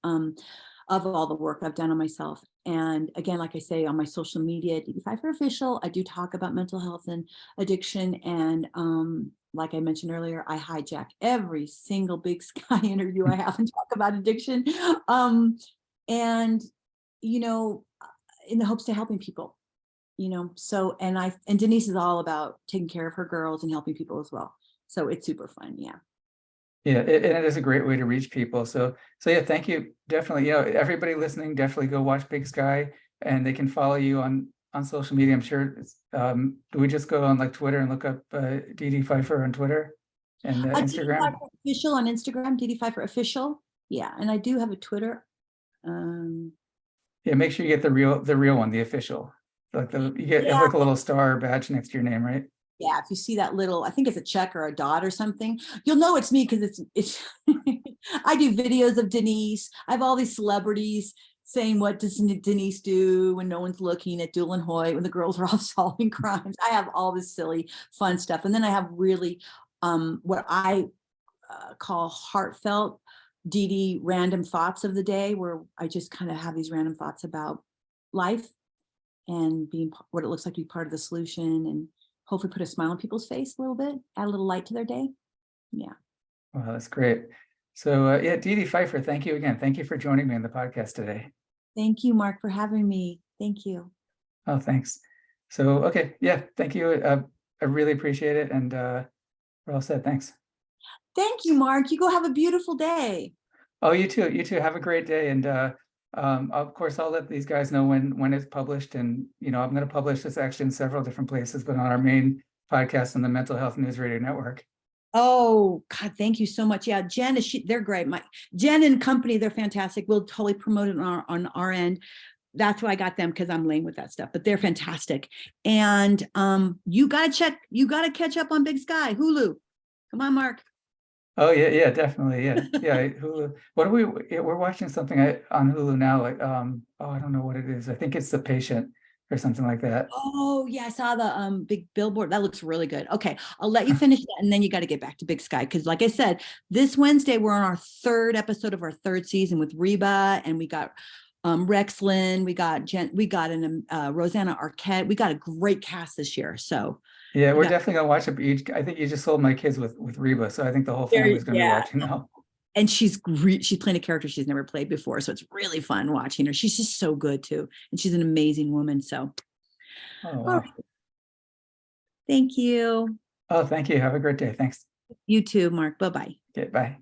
of all the work I've done on myself. And again, like I say, on my social media, Dedee Pfieffer Official, I do talk about mental health and addiction. And like I mentioned earlier, I hijack every single Big Sky interview I have and talk about addiction. And, in the hopes of helping people, so, and Denise is all about taking care of her girls and helping people as well. So it's super fun. Yeah. Yeah, and it is a great way to reach people. So yeah, thank you. Definitely, everybody listening, definitely go watch Big Sky, and they can follow you on social media. I'm sure. Do we just go on like Twitter and look up Dedee Pfieffer on Twitter and Instagram? Dedee Pfieffer Official on Instagram. Dedee Pfieffer Official. Yeah, and I do have a Twitter. Yeah, make sure you get the real one, the official. Like you get like a little star badge next to your name, right? Yeah, if you see that little, I think it's a check or a dot or something, you'll know it's me because it's I do videos of Denise. I have all these celebrities saying, what does Denise do when no one's looking at Duel and Hoyt, when the girls are all solving crimes? I have all this silly, fun stuff. And then I have really what I call heartfelt Dedee random thoughts of the day, where I just kind of have these random thoughts about life and being what it looks like to be part of the solution, and hopefully put a smile on people's face a little bit, add a little light to their day. Yeah. Wow, that's great. So yeah, Dedee Pfieffer, thank you again. Thank you for joining me on the podcast today. Thank you, Mark, for having me. Thank you. Oh, thanks. So, okay. Yeah, thank you. I really appreciate it. And we're all set. Thanks. Thank you, Mark. You go have a beautiful day. Oh, you too. You too. Have a great day. And of course, I'll let these guys know when it's published. And, I'm going to publish this actually in several different places, but on our main podcast on the Mental Health News Radio Network. Oh, God, thank you so much. Yeah, Jen, they're great. Jen and company, they're fantastic. We'll totally promote it on our end. That's why I got them, because I'm lame with that stuff, but they're fantastic. And you got to catch up on Big Sky, Hulu. Come on, Mark. Oh yeah, definitely. Yeah. Hulu. We're watching something on Hulu now. Like, I don't know what it is. I think it's The Patient. or something like that. Oh yeah, I saw the big billboard. That looks really good. Okay, I'll let you finish that, and then you got to get back to Big Sky because, like I said, this Wednesday we're on our third episode of our third season with Reba, and we got Rex Lynn, we got an Rosanna Arquette. We got a great cast this year. So Yeah, you we're got definitely gonna watch it. I think you just sold my kids with Reba, so I think the whole family's gonna be yeah. watching now. And she's great. She's playing a character she's never played before, so it's really fun watching her. She's just so good too, and she's an amazing woman. So, Oh, all wow. right, thank you. Oh, thank you. Have a great day. Thanks. You too, Mark. Bye bye. Okay, bye.